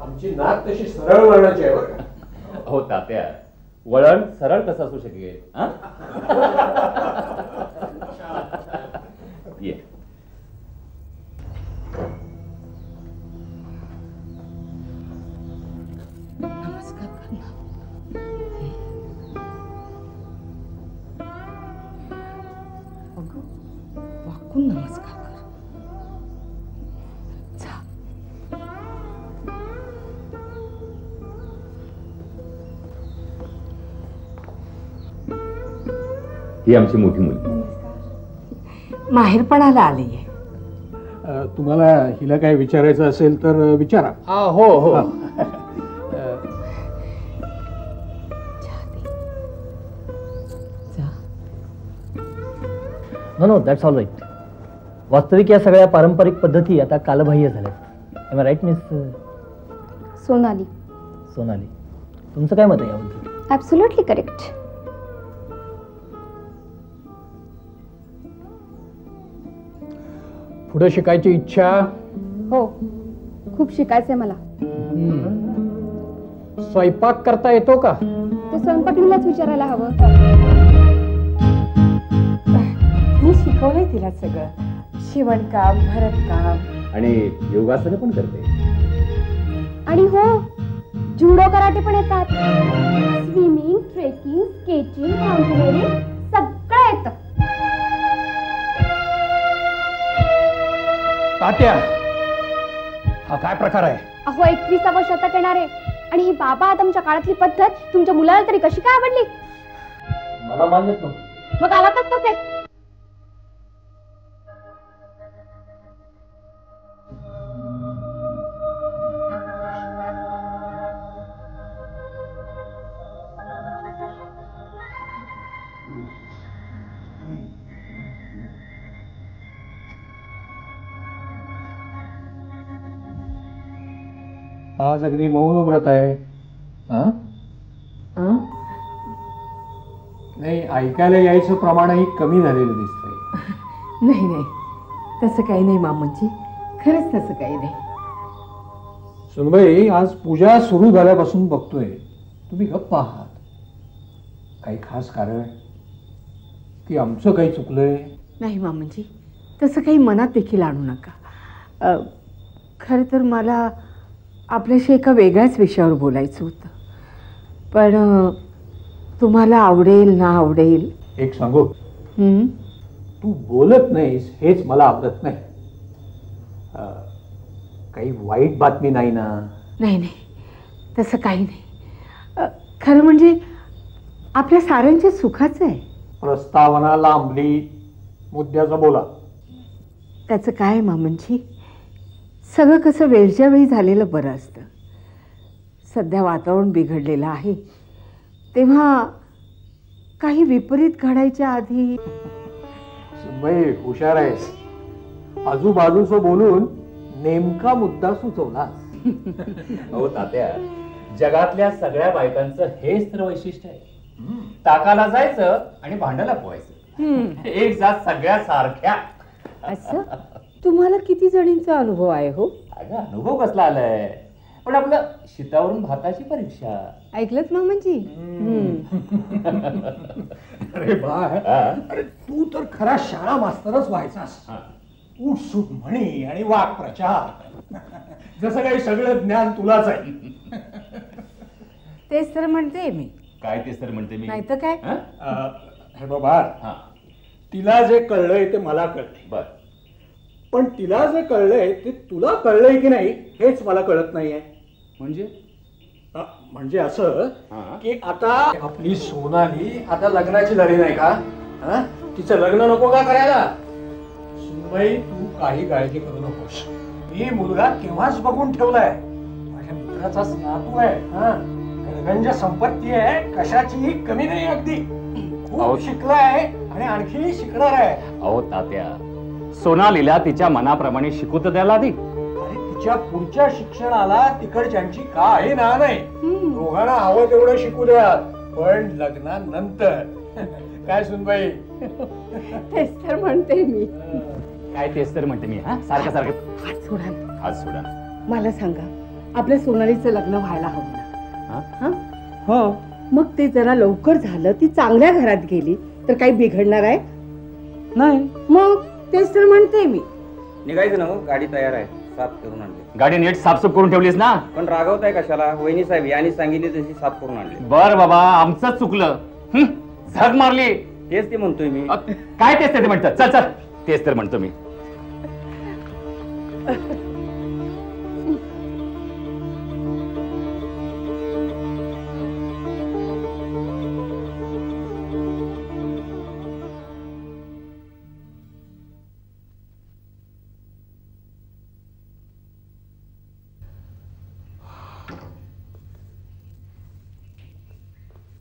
आमची नाक तशी सरळ वळणाची आहे बरं का. हो तात्या, वळण सरळ कसं असू शकेल? ये. नमस्कार करना. अगं वाकून नमस्कार कर. जा. ही आमची मोठी मुलगी. माहेरपणाला आलीये. तुम्हाला हिला काय विचारायचं असेल तर विचारा. हो हो. No that's all right. वास्तविक या सगळ्या पारंपरिक पद्धती आता कालबाह्य झाल्यात. Am I right miss Sonali. Sonali, तुमचं काय मत आहे याबद्दल? Absolutely correct. पुढे शिकायची इच्छा? हो, खूप शिकायचंय मला. स्वयंपाक करता येतो का? ते स्वयंपाकीलाच विचारायला हवं. मी शिकवलंय तिला सगळं. शिवणकाम, भरतकाम आणि योगासनं पण करते. आणि हो, जुडो कराटे पण येतात. स्विमिंग, ट्रेकिंग, स्केचिंग, माउंटेनिअरिंग सगळं येतं. तात्या, हा काय प्रकार आहे? अहो, 21वा शतक येणार आहे आणि ही बाबा आदमच्या काळातली पद्धत तुमच्या मुलाला तरी कशी काय आवडली? मला मान्यच नव्हतं. मग आलातच तसे. आज अगदी मौन व्रत आहे. नाही, ऐकायला यायचं प्रमाणही कमी झालेलं दिसतंय. नाही नाही, तसं काही नाही मामांची. खरंच तसं काही नाही. सुनबाई, आज पूजा सुरू झाल्यापासून बघतोय तुम्ही गप्प आहात. काही खास कारण की आमचं काही चुकलंय? नाही मामांजी, तसं काही मनात देखील आणू नका. खरं तर मला आपल्याशी एका वेगळ्याच विषयावर बोलायचं होतं. पण तुम्हाला आवडेल ना आवडेल. एक सांगू, तू बोलत नाहीस हेच मला आवडत नाही. काही वाईट बातमी नाही ना? नाही नाही, तसं काही नाही. खरं म्हणजे आपल्या साऱ्यांच्या सुखाचं आहे. प्रस्तावना लांबली, मुद्द्याचं बोला. त्याचं काय मामांची, सगळं कसं वेळच्या वेळी झालेलं बरं असतं. सध्या वातावरण बिघडलेलं आहे, तेव्हा काही विपरीत घडायच्या आधी. सुनबाई, हुशार आहेस. आजूबाजूचं बोलून नेमका मुद्दा सुचवला. हो तात्या, जगातल्या सगळ्या बायकांचं हेच तर वैशिष्ट्य आहे. ताकाला जायचं आणि भांड्याला पोहायचं. एक जात सगळ्या सारख्या. असं तुम्हाला किती जणींचा अनुभव आहे हो? अगं, अनुभव कसला आलाय, पण आपलं शितावरून भाताची परीक्षा. ऐकलंच मामांजी? अरे बाय, अरे तू तर खरा शाळा मास्तरच व्हायचास. उठसूट म्हणी आणि वाक्प्रचार, जसं काही सगळं ज्ञान तुलाच आहे. तेच तर म्हणते मी. काय तेच तर म्हणते मी? नाही तर काय. हे बाबा, तिला जे कळलंय ते मला कळलंय. बर, पण तिला जे कळलंय ते तुला कळलंय की नाही हेच मला कळत नाहीये. म्हणजे असं की आता आपली सोनाली आता लग्नाची झाली नाही का? तिचं लग्न नको का करायला? सुनबाई, तू काही काळजी करू नकोस. मी मुलगा केव्हाच बघून ठेवलाय. माझ्या मित्राचा नातू आहे. गणगंज संपत्ती आहे, कशाचीही कमी नाही. अगदी खूप शिकलाय आणि आणखी शिकणार आहे. अहो तात्या, सोनालीला तिच्या मनाप्रमाणे शिकू तर द्यायला आधी. आणि तिच्या पुढच्या शिक्षणाला तिकडच्यांची काही ना नाही. दोघांना हवं तेवढं शिकू द्या, पण लग्नानंतर. काय सुनबाई? तेच तर म्हणते मी. काय तेच तर म्हणते मी? सारखं सारखं हात सोडा. हात सोडा. मला सांगा, आपल्या सोनालीचं लग्न व्हायला हवं ना. हा? हो, मग ते जरा लवकर झालं, ती चांगल्या घरात गेली तर काही बिघडणार आहे? नाही. मग तेच तर म्हणते मी. निघायचं ना हो, गाडी तयार आहे, साफ करून आणली. गाडी नीट साफसूफ करून ठेवलीस ना? पण रागवताय कशाला? वहिनी साहेब यांनी सांगितली तशी साफ करून आणली. बर बाबा, आमचंच चुकलं. झग मारली. तेच ते म्हणतोय मी. काय तेच ते म्हणतात? चल चल, तेच तर म्हणतो मी.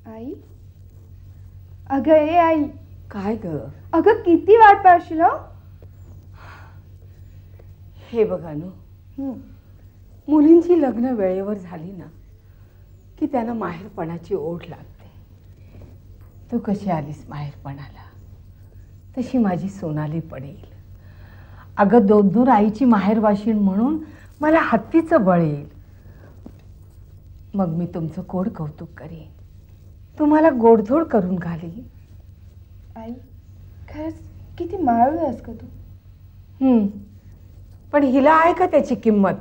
आई, अगं ए आई. काय ग? अगं किती वाट पाहशील हो? हे बघा नो, मुलींची लग्न वेळेवर झाली ना की त्यांना माहेरपणाची ओढ लागते. तू कशी आलीस माहेरपणाला, तशी माझी सोनाली पडेल. अगं 2-2 आईची माहेरवाशीण म्हणून मला हत्तीचं बळ येईल. मग मी तुमचं गोड कौतुक करीन, तुम्हाला गोडधोड करून घालीन. आई, खरंच किती माळू आहेस का तू? पण हिला आहे का त्याची किंमत?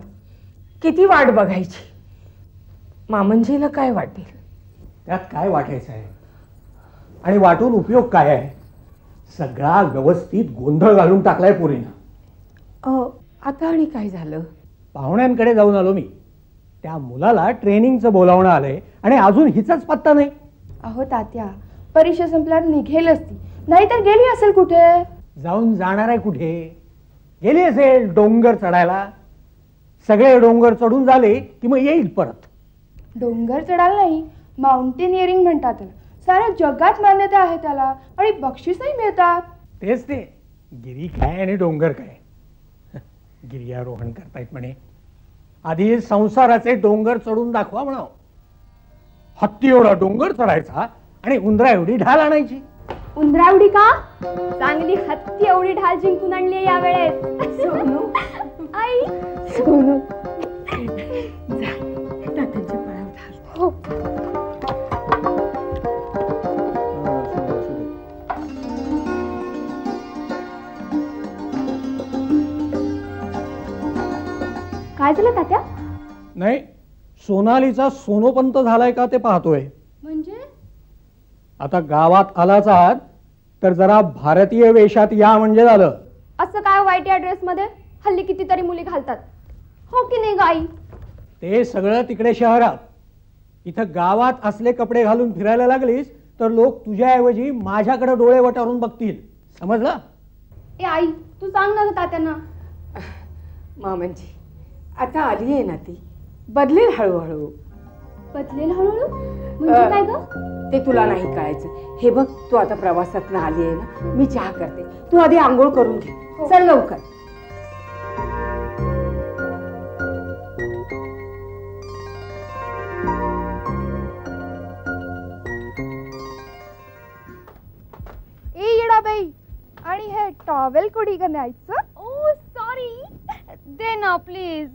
किती वाट बघायची? मामंजीला काय वाटेल? त्यात काय वाटायचं आहे आणि वाटून उपयोग काय आहे? सगळा व्यवस्थित गोंधळ घालून टाकलाय पोरीनं. आता आणि काय झालं? पाहुण्यांकडे जाऊन आलो मी. त्या मुलाला ट्रेनिंगचं बोलावणं आलंय आणि अजून हिचाच पत्ता नाही. अहो तात्या, परीक्षा संपल्यावर निघेलच ती, नाहीतर गेली असेल कुठे. जाऊन जाणार आहे कुठे? गेली असेल डोंगर चढायला. सगळे डोंगर चढून झाले की मग येईल परत. डोंगर चढायला नाही, माउंटेनिअरिंग म्हणतात त्याला. साऱ्या जगात मान्यता आहे त्याला आणि बक्षीसही मिळतात. तेच ते, गिरी काय आणि डोंगर काय. गिर्यारोहण करतायत म्हणे. आधी संसाराचे डोंगर चढून दाखवा म्हणाव. हत्ती एवढा डोंगर चढायचा आणि उंदरा एवढी ढाल आणायची. उंदरा एवढी का? चांगली हत्ती एवढी ढाल जिंकून आणली या वेळेस. सोनू, आई, सोनू, जा तात्यांच्या पायावर घाल. हो. काय झालं तात्या? नाही, सोनालीचा सोनोपंत झालाय का ते पाहतोय. म्हणजे आता गावात आलाच आहात तर जरा भारतीय वेशात या म्हणजे झालं. असं काय वाईट या ड्रेस मध्ये? हल्ली कितीतरी मुली घालतात, हो की नाही गाई? ते सगळं तिकडे शहरात. इथं गावात असले कपडे घालून फिरायला लागलीस तर लोक तुझ्याऐवजी माझ्याकडे डोळे वटारून बघतील. समजलं? ए आई, तू सांग ना ग तात्यांना. मामंजी, आता आली आहे ना ती, बदलेल हळूहळू. बदलेल हळूहळू म्हणजे काय ग? ते तुला नाही कळायचं. हे बघ, तू आता प्रवासातनं आली आहे ना, मी चहा करते, तू आधी आंघोळ करून घे. चल लवकर. ए येडाबाई, आणि हे टॉवेल कुठे का न्यायचं? ओ सॉरी, दे ना प्लीज.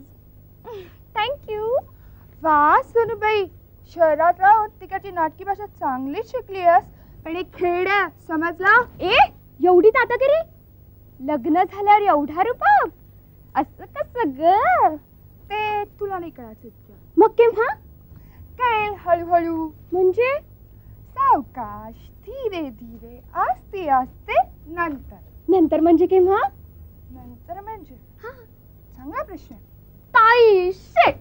थँक्यू. वा सोनूबाई, शहरात राहून तिकडची नाटकी भाषा चांगलीच शिकली आहेस. पण एक खेड्या, समजला? ए एवढी तातागिरी? लग्न झाल्यावर एवढा रूपाप? असं कसं ग? ते तुला नाही कळायचं इतकं. मग केव्हा कळेल हळूहळू. म्हणजे? सावकाश, धीरे धीरे, आस्ते आस्ते, नंतर. नंतर म्हणजे केव्हा? नंतर म्हणजे चांगला प्रश्न आहे. ताई शेट.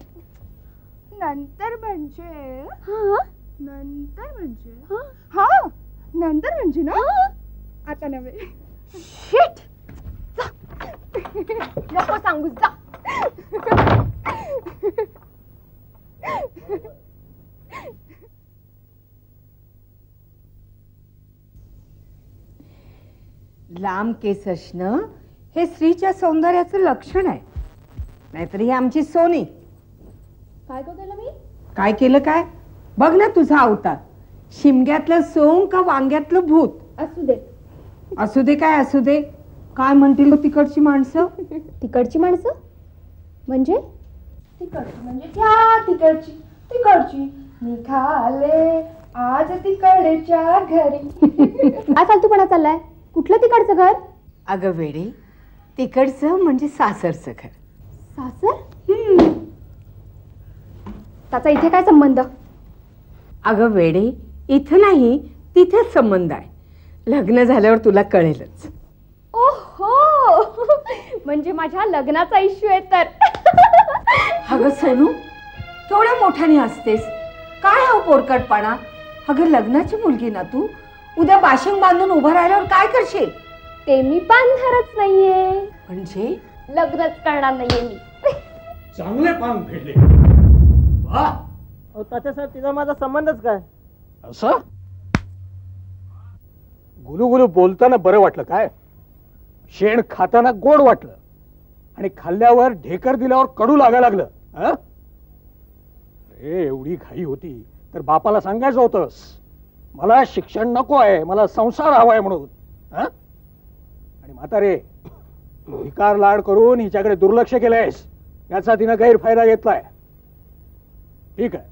नंतर म्हणजे हा नंतर म्हणजे हा हा नंतर म्हणजे ना, आता नव्हे. शेट. नको सांगू, जा. लांब केस असणं हे स्त्रीच्या सौंदर्याचं लक्षण आहे. नाहीतर ही आमची सोनी. काय केलं मी? काय केलं काय? बघ ना तुझा अवतार. शिमग्यातलं सोंग का वांग्यातलं भूत? असू दे. असू दे काय असू दे. काय म्हणतील तिकडची माणसं? तिकडची माणसं म्हणजे? तिकडची म्हणजे त्या तिकडची तिकडची निघाले आज तिकडच्या घरी. काय फालतूपणा चाललाय? कुठलं तिकडचं घर? अगं वेडे, तिकडचं म्हणजे सासरचं घर. सासर? त्याचा इथे काय संबंध? अगं वेडे, इथं नाही तिथेच संबंध आहे. लग्न झाल्यावर तुला कळेलच. ओहो, म्हणजे माझ्या लग्नाचा इश्यू आहे तर. अगं सोनू, केवढ्या मोठ्याने असतेस, काय हा पोरकटपणा? अगं लग्नाची मुलगी ना तू, उद्या बाशिंग बांधून उभं राहिल्यावर काय करशील? ते मी बांधणारच नाहीये. म्हणजे लग्नच करणार नाहीये मी. चांगले पान फेडले. वा, तात्यासाहेब तिचा माझा संबंधच काय? असं गुलू बोलताना बरं वाटलं काय? शेण खाताना गोड वाटलं आणि खाल्ल्यावर ढेकर दिल्यावर कडू लागायला लागलं. अरे एवढी घाई होती तर बापाला सांगायचं होतंस, मला शिक्षण नको आहे, मला संसार हवाय म्हणून. आणि म्हातारे, तू भिकार लाड करून हिच्याकडे दुर्लक्ष केलंयस, याचा तिनं गैरफायदा घेतलाय. ठीक आहे,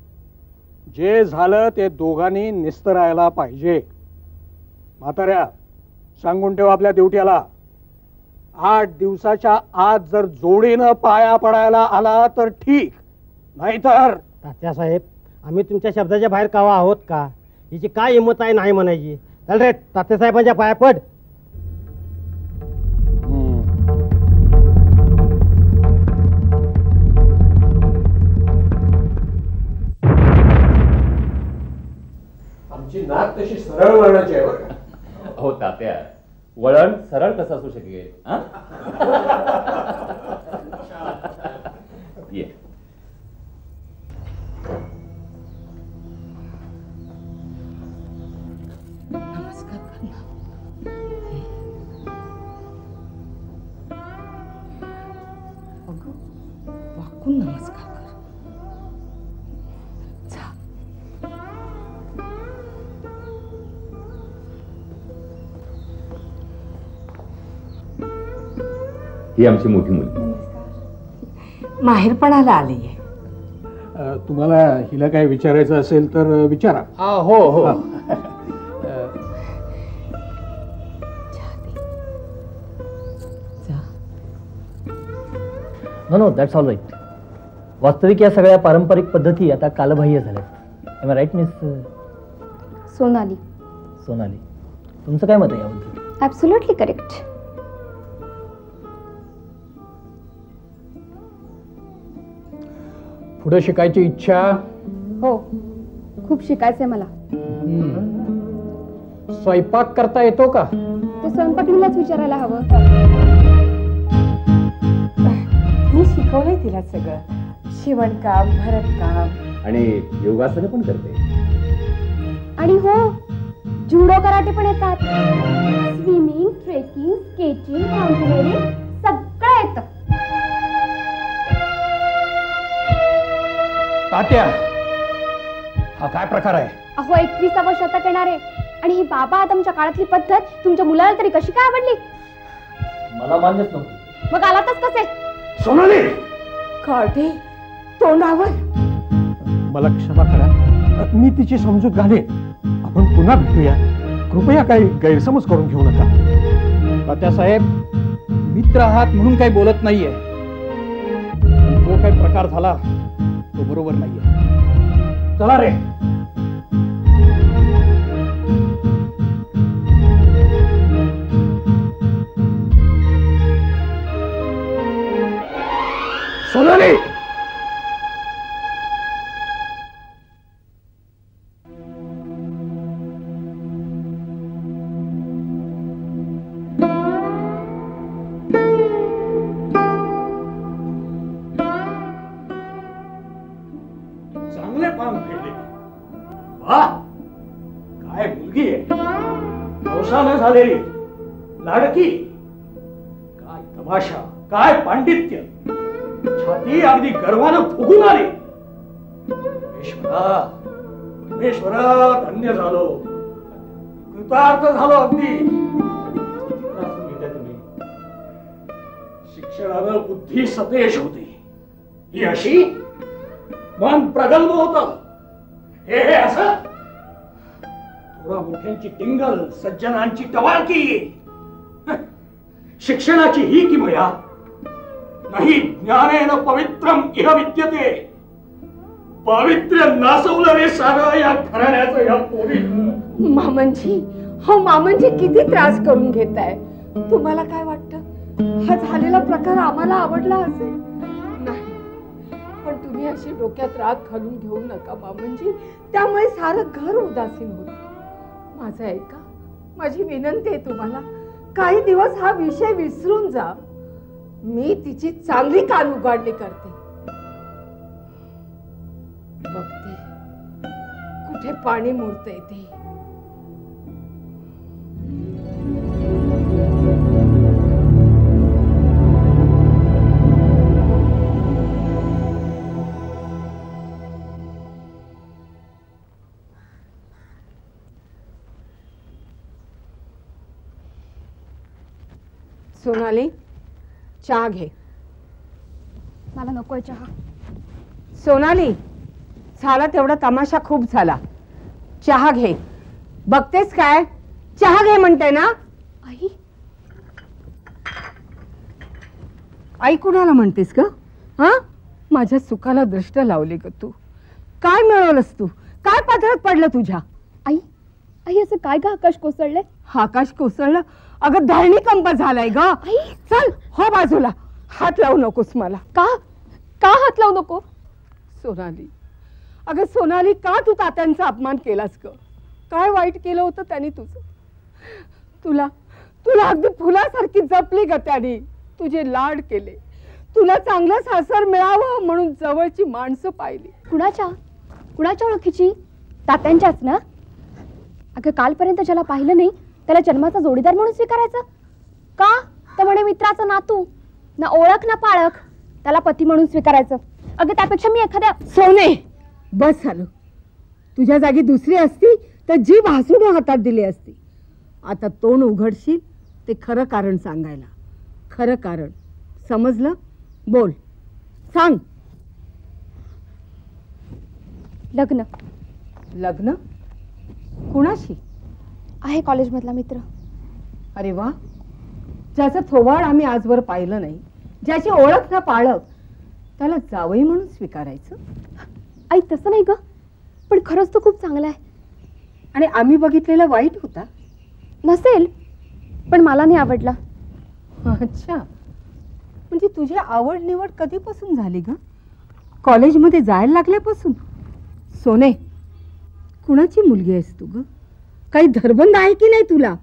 जे झालं ते दोघांनी निस्तरायला पाहिजे. म्हाताऱ्या, सांगून ठेव आपल्या ड्युटीला, 8 दिवसाच्या आत जर जोडीनं पाया पडायला आला तर ठीक, नाहीतर. तात्यासाहेब, आम्ही तुमच्या शब्दाच्या बाहेर कावा आहोत का? हिची काय हिंमत आहे नाही म्हणायची? चल रे, तात्यासाहेबांच्या पाया पड. आमची नाक तशी सरळ वळणाची आहे बरं का. हो तात्या, वळण सरळ कसं असू शकेल? ये. नमस्कार कर ना. अगं, वाकून नमस्कार कर. जा. ही आमची मोठी मुलगी. माहेरपणाला आलीये. तुम्हाला हिला काय विचारायचं असेल तर विचारा. हो हो. No that's all right. वास्तविक या सगळ्या पारंपरिक पद्धती आता कालबाह्य झाल्यात. Am I right miss Sonali. Sonali, तुमचं काय मत आहे याबद्दल? Absolutely correct. पुढे शिकायची इच्छा? हो, खूप शिकायचंय मला. स्वयंपाक करता येतो का? ते स्वयंपाकीलाच विचारायला हवं. मी शिकवलंय तिला सगळं, शिवणकाम, भरतकाम आणि योगासनं पण करते. आणि हो, जुडो कराटे पण येतात. स्विमिंग, ट्रेकिंग, स्केचिंग, माउंटेनिअरिंग सगळं येतं. तात्या, हा काय प्रकार आहे? अहो, 21वा शतक येणार आहे आणि ही बाबा आदमच्या काळातली पद्धत तुमच्या मुलाला तरी कशी काय आवडली? मला मान्यच नव्हतं. मग आलातच कसे? सोनाली, काढे तोंडावर. मला क्षमा करा, मी तिची समजूत घालेन. आपण पुन्हा भेटूया. कृपया काही गैरसमज करून घेऊ नका. तात्यासाहेब, मित्र आहात म्हणून काही बोलत नाहीये. जो काही प्रकार झाला तो बरोबर नाहीये. चला रे. सोनाली, चांगले पान फेडले. वा, काय मुलगी आहे, पावसानं झालेली, लाडकी. काय तमाशा, काय पांडित्य. छाती अगदी गर्वानं फुगून आली. परमेश्वरा, परमेश्वरा, धन्य झालो, कृतार्थ झालो अगदी. शिक्षणानं बुद्धी सतेज होते, ही अशी मन प्रगल्भ होत. हे असं थोडा मोठ्यांची टिंगल, सज्जनांची टवाळकी. शिक्षणाची ही किमया नाही. ज्ञानेन पवित्रम इह विद्यते. पावित्र्य नासवलं रे सारं या घराण्याचं या पोरी. मामनजी, हो मामनजी, किती त्रास करून घेताय. तुम्हाला काय वाटतं हा झालेला प्रकार आम्हाला आवडला असेल? नाही, पण तुम्ही अशी डोक्यात राग घालून घेऊ नका मामनजी. त्यामुळे सारं घर उदासीन होत. माझं ऐका, माझी विनंती आहे तुम्हाला, काही दिवस हा विषय विसरून जा. मी तिची चांगली कान उघडणी करते. बघते कुठे पाणी मुरतंय ते. सोनाली, चहा घे. मला नकोय चहा. सोनाली, झाला तेवढा तमाशा खूप झाला. चहा घे. बघतेस काय, चहा घे म्हणते ना. आई, आई कुणाला म्हणतेस ग? हा, माझ्या सुखाला दृष्ट लावली ग तू. काय मिळवलंस तू? काय पातळत पडलं तुझ्या? आई, आई असं काय का आकाश कोसळले? आकाश कोसळलं? अगं धरणी कंप झालाय ग. चल हो बाजूला. हात लावू नकोस मला. का का हात लावू नको? सोनाली, अगं सोनाली, का तू तात्यांचा अपमान केलास ग? काय वाईट केलं होतं त्यांनी तुझं? तुला तुला अगदी फुलासारखी जपली ग त्यांनी. तुझे लाड केले. तुला चांगलं सासर मिळावं म्हणून जवळची माणसं पाहिली. कुणाच्या ओळखीची? तात्यांच्याच ना? अगं कालपर्यंत ज्याला पाहिलं नाही त्याला जन्माचा जोडीदार म्हणून स्वीकारायचं का? तर म्हणे मित्राचा नातू, ना ओळख ना पाळख, त्याला पती म्हणून स्वीकारायचं. अगं त्यापेक्षा मी एखाद्या... सोने, बस झालं. तुझ्या जागी दुसरी असती तर जीभ हासून हातात दिली असती. आता तोंड उघडशील ते खरं कारण सांगायला. खरं कारण समजलं? बोल, सांग. लग्न. लग्न? कुणाशी? आहे कॉलेजमधला मित्र. अरे वा, ज्याचं थोवाड आम्ही आजवर पाहिलं नाही, ज्याची ओळख ना पाळख, त्याला जावई म्हणून स्वीकारायचं? आई तसं नाही ग, पण खरंच तो खूप चांगला आहे. आणि आम्ही बघितलेला वाईट होता? नसेल, पण मला नाही आवडला. अच्छा, म्हणजे तुझी आवड निवड कधीपासून झाली ग? कॉलेजमध्ये जायला लागल्यापासून? सोने, कुणाची मुलगी आहेस तू ग? काही धरबंद आहे की नाही तुला?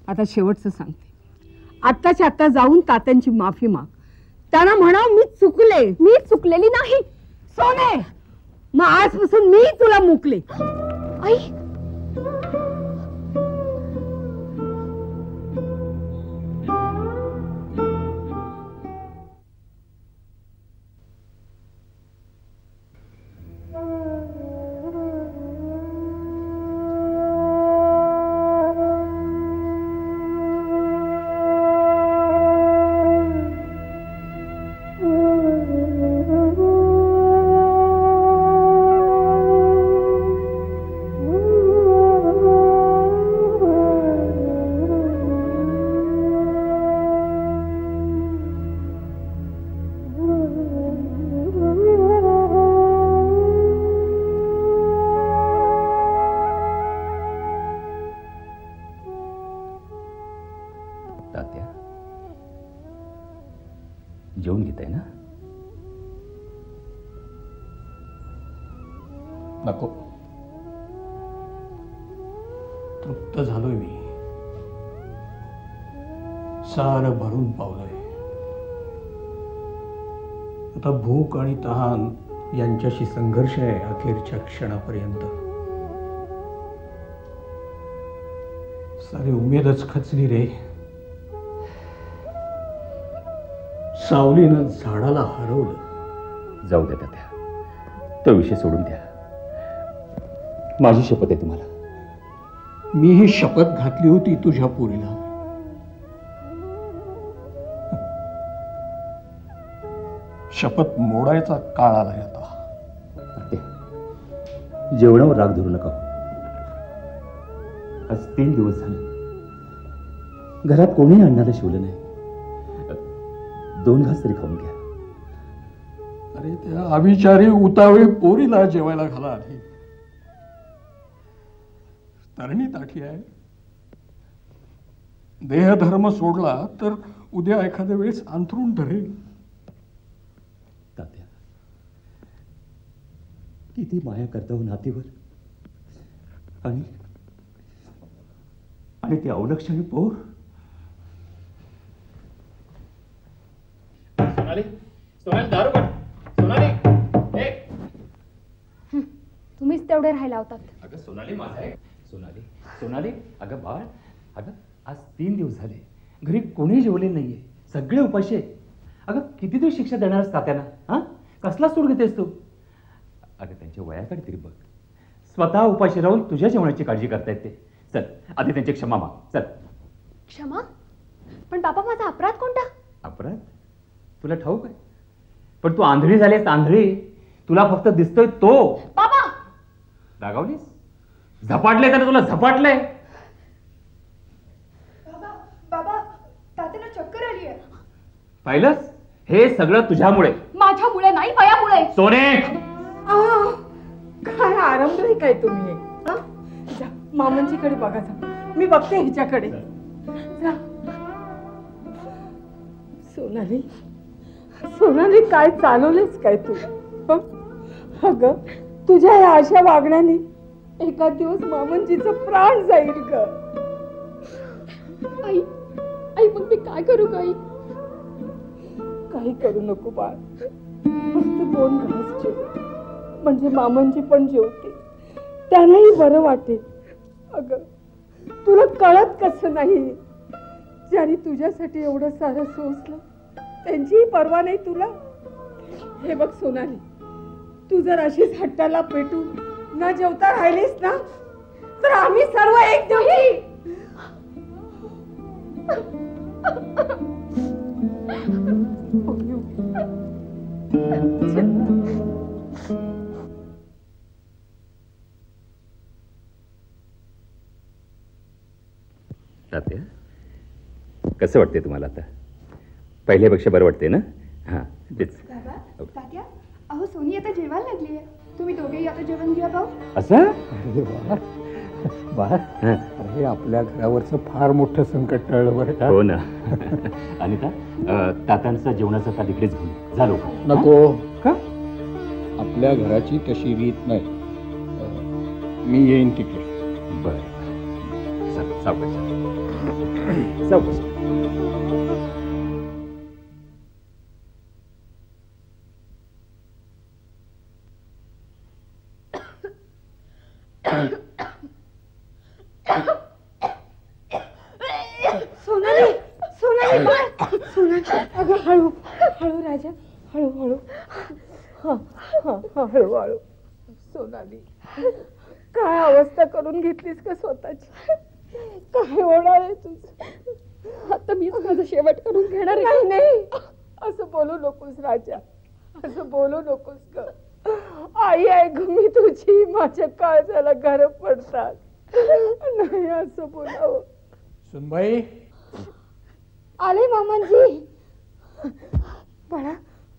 आता शेवटचं सांगते, आत्ताच्या आत्ता जाऊन तात्यांची माफी माग. त्यांना म्हणाव मी चुकले. मी चुकलेली नाही. सोने, मग आजपासून मी तुला मुकले. आई, जेवून घेताय ना? नको, तृप्त झालोय मी. सारं भरून पावलंय. आता भूक आणि तहान यांच्याशी संघर्ष आहे अखेरच्या क्षणापर्यंत. सारी उमेदच खचली रे. सावलीनं झाडाला हरवलं. जाऊ द्या तात्या, तो विषय सोडून द्या. माझी शपथ आहे तुम्हाला. मी ही शपथ घातली होती तुझ्या पोरीला. शपथ मोडायचा काळ आलाय आता. जेवणावर राग धरू नका. आज 3 दिवस झाले घरात कोणी अन्नाला शिवलं नाही. 2 घास तरी खाऊन घ्या. अरे त्या अविचारी उतावळी पोरीला जेवायला घाला आधी. तरणी ताठी आहे. देहधर्म सोडला तर उद्या एखाद्या वेळेस अंथरून धरेल. तात्या, किती माया करता हो नातीवर. आणि ती अवलक्षणी पोर. सोनाली, सोनाली दारू काढ. सोनाली, तुम्हीच तेवढे राहायला होतात. अगं सोनाली, माझा आहे. सोनाली, सोनाली, अगं बाळ, अगं आज 3 दिवस झाले घरी कोणी जेवले नाहीये. सगळे उपाशी आहेत. अगं किती दिवस शिक्षा देणारच तात्याना? हा, कसला सूड घेतेस तू? अगं त्यांच्या वयाकडे तरी बघ. स्वतः उपाशी राहून तुझ्या जेवणाची काळजी करतायत ते. चल आधी त्यांची क्षमा माग. चल. क्षमा? पण बाबा, माझा अपराध कोणता? अपराध तुला ठाऊक आहे, पण तू आंधळी झालीस. आंधळी. तुला फक्त दिसतोय तो. बाबा, रागावलीस? झपाटले त्याने तुला. झपाटलंय. बाबा, तात्याला चक्कर आली आहे. पाहिलंस, हे सगळं तुझ्यामुळे. माझ्यामुळे नाही, वयामुळे. सोने, काय आरंभलंय काय तुम्ही? जा मामांजीकडे बघा. जा, मी बघते हिच्याकडे. जा. सोनाली, सोनाली, काय चालवलेस काय तू? अगं तुझ्या या अशा वागण्याने एका दिवस मामांजीचं प्राण जाईल ग. आई, आई, मग मी काय करू ग आई? काही करू नको बाळ. फक्त 2 घास जेव, म्हणजे मामांजी पण जेवते, त्यांनाही बरं वाटेल. अगं तुला कळत कसं नाही? ज्याने तुझ्यासाठी एवढं सारं सोसलं त्यांचीही पर्वा नाही तुला. हे बघ सोनाली, तू जर अशीच हट्टाला पेटून न जेवता राहिलीस ना, तर आम्ही सर्व एक दिवशी. तात्या, कसं वाटते तुम्हाला आता? पहिल्यापेक्षा बरं वाटते ना? हा, तेच. तात्या, अहो सोनी आता जेवायला लागली आहे. तुम्ही दोघेही आता जेवण घ्या भाऊ. असं? अरे आपल्या घरावरचं फार मोठं संकट टळलं बरं का. हो ना. अनिता, तात्यांचा जेवणाचा ताट इकडेच घेऊन झालो. नको का? आपल्या घराची तशी रीत नाही. मी येईन तिकडे. बरं, सावकाश सावकाश. सोनाली, सोनाली, सोनाली, अगं हळू हळू राजा, हळू हळू. हळू हळू. सोनाली, काय अवस्था करून घेतलीस का स्वतःची? काय होणार आहे तुझं? आता मीच माझा शेवट करून घेणार आहे. नाही नाही, असं बोलू नकोस राजा, असं बोलू नकोस ग. आई आहे ग मी तुझी. माझ्या काळजाला घर पडतात. नाही असं बोलावं. सुनबाई, आले मामांजी. बाळा,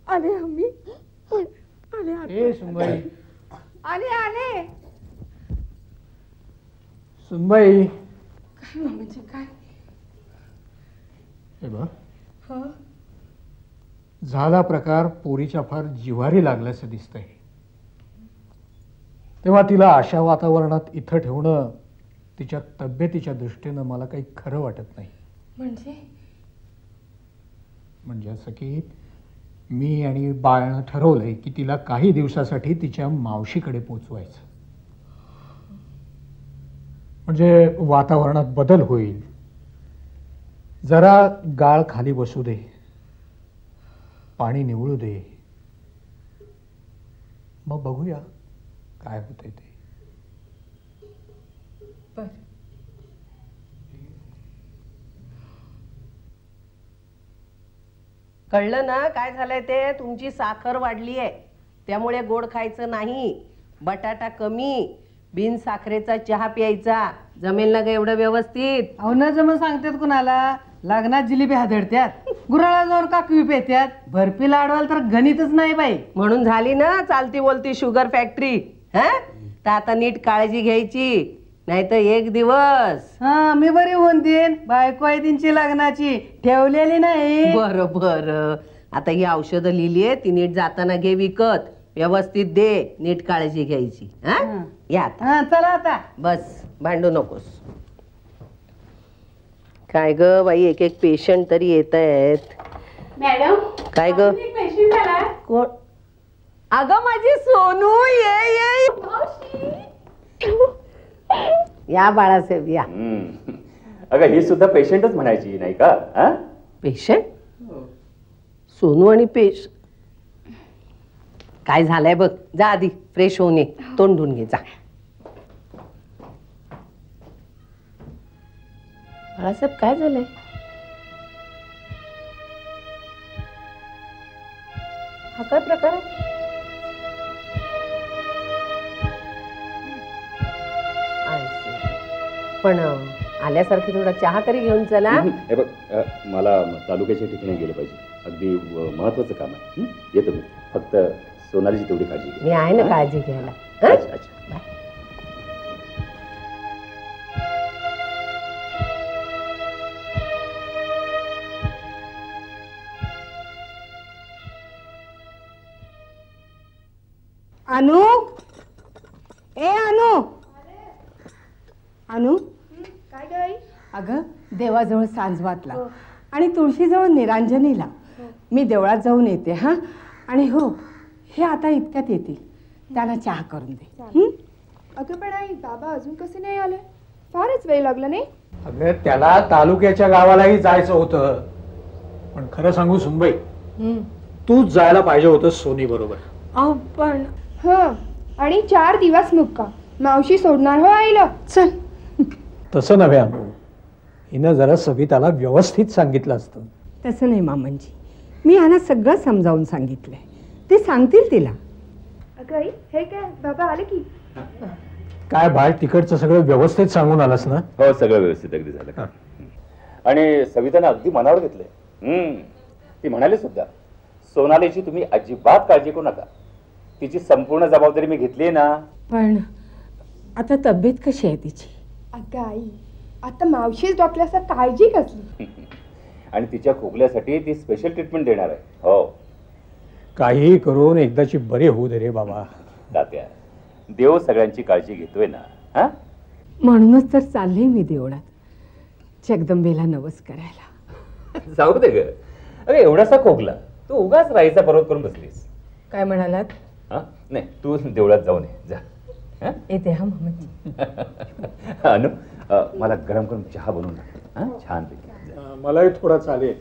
आले आम्ही. आले ए सुनबाई, आले आले. सुनबाई. काय मामांजी काय? हे बघ, झाला प्रकार पोरीच्या फार जिव्हारी लागल्याचं दिसतंय. तेव्हा तिला अशा वातावरणात इथं ठेवणं तिच्या तब्येतीच्या दृष्टीनं मला काही खरं वाटत नाही. म्हणजे असं की मी आणि बाळानं ठरवलंय की तिला काही दिवसासाठी तिच्या मावशीकडे पोचवायचं. म्हणजे वातावरणात बदल होईल. जरा गाळ खाली बसू दे, पाणी निवळू दे, मग बघूया काय होतंय ते. कळलं ना काय झालंय ते? तुमची साखर वाढली आहे, त्यामुळे गोड खायचं नाही, बटाटा कमी, बिन साखरेचा चहा प्यायचा. जमेल ना ग एवढं व्यवस्थित? अहो न जमून सांगतात कुणाला, लग्नात जिलेबी हादडत्यात, गुराळा जाऊन काकवी पेत्यात, बर्फी लाडवाल तर गणितच नाही बाई. म्हणून झाली ना चालती बोलती शुगर फॅक्टरी. हा तर आता नीट काळजी घ्यायची, नाही तर एक दिवस. हा मी बरी होऊन देईन, बायको आहे त्यांची लग्नाची, ठेवलेली नाही. बरं बरं, आता ही औषधं लिहिली आहे ती नीट जाताना घे विकत, व्यवस्थित दे, नीट काळजी घ्यायची. हा या आता. हा चला आता. बस भांडू नकोस. काय ग बाई, एक एक पेशंट तरी येत आहेत. मॅडम काय ग? पेशंट आला. कोण? अगं माझी सोनू, ये ये. या बाळासाहेब या. अगं ही सुद्धा पेशंटच म्हणायची नाही का? पेशंट? सोनू आणि काय झालंय बघ, जा आधी फ्रेश होऊन ये, तोंड धुवून घे जा. बाळासाहेब काय झालंय? हा काय प्रकार आहे? पण आल्यासारखी थोडा चहा तरी घेऊन चला. हे बघ, मला तालुक्याच्या ठिकाणी गेलं पाहिजे, अगदी महत्वाचं काम आहे. येतो मी, फक्त सोनालीची तेवढी काळजी घे. मी आहे ना काळजी घ्यायला. अच्छा अच्छा. अनु, ए अनु, अनु, काय गाई? अगं देवाजवळ सांजवातला आणि तुळशीजवळ निरांजनीला. मी देवळात जाऊन येते हा. आणि हो, हे आता इतक्यात येतील, त्यांना चहा करून दे. अगं पण आई, बाबा अजून कसे नाही आले? फारच वेळ लागला नाही? अगं त्याला तालुक्याच्या गावालाही जायचं होतं, पण खरं सांगू सुनबाई, तूच जायला पाहिजे होतं सोनी बरोबर. पण हं, आणि 4 दिवस मुक्काम. मावशी सोडणार हो आईला? चल. तसं नव्हे अनु, हिनं जरा सविताला व्यवस्थित सांगितलं असतं. तसं नाही मामांजी, मी यांना सगळं समजावून सांगितलंय, ते सांगतील तिला. अगं आई, हे काय, बाबा आले की? काय बाळ, तिकडचं सगळं व्यवस्थित सांगून आलास ना? हो, सगळं व्यवस्थित अगदी झालं का? आणि सवितानं अगदी मनावर घेतलंय. ती म्हणाली सुद्धा, सोनालीची तुम्ही अजिबात काळजी करू नका, तिची संपूर्ण जबाबदारी मी घेतली ना. पण आता तब्येत कशी आहे तिची? अगं आई, आता मावशीच डॉक्टरला काळजी कसली? आणि तिच्या खोकल्यासाठी ती स्पेशल ट्रीटमेंट देणार आहे. हो, काही करून एकदाची बरी होऊ दे रे बाबा. तात्या, देव सगळ्यांची काळजी घेतोय ना. हा, म्हणूनच तर चालले मी देवळात जगदंबेला नवस करायला. जाऊ दे ग. अरे एवढासा खोकला, तू उगाच राईचा पर्वत करून बसलीस. काय म्हणालात? हा, नाही, तू देवळात जाऊन ये जा. येते हा मामाजी. अनु, मला गरम गरम चहा बनवून टाक. छान पैकी. मलाही थोडा चालेल.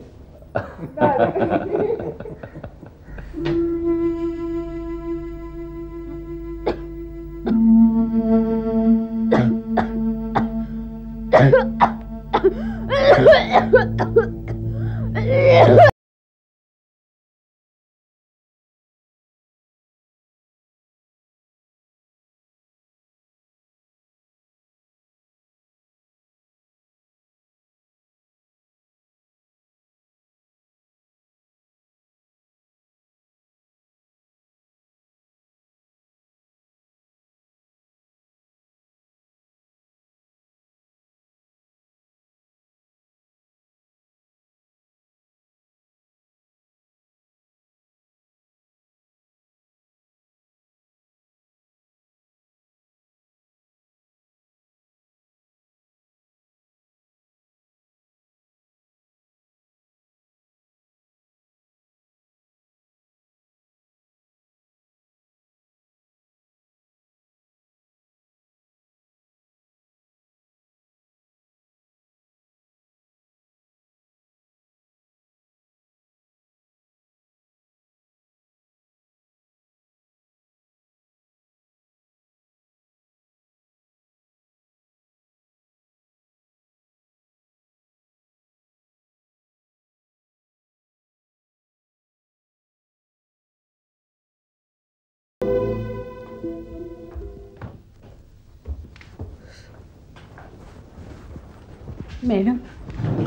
मॅडम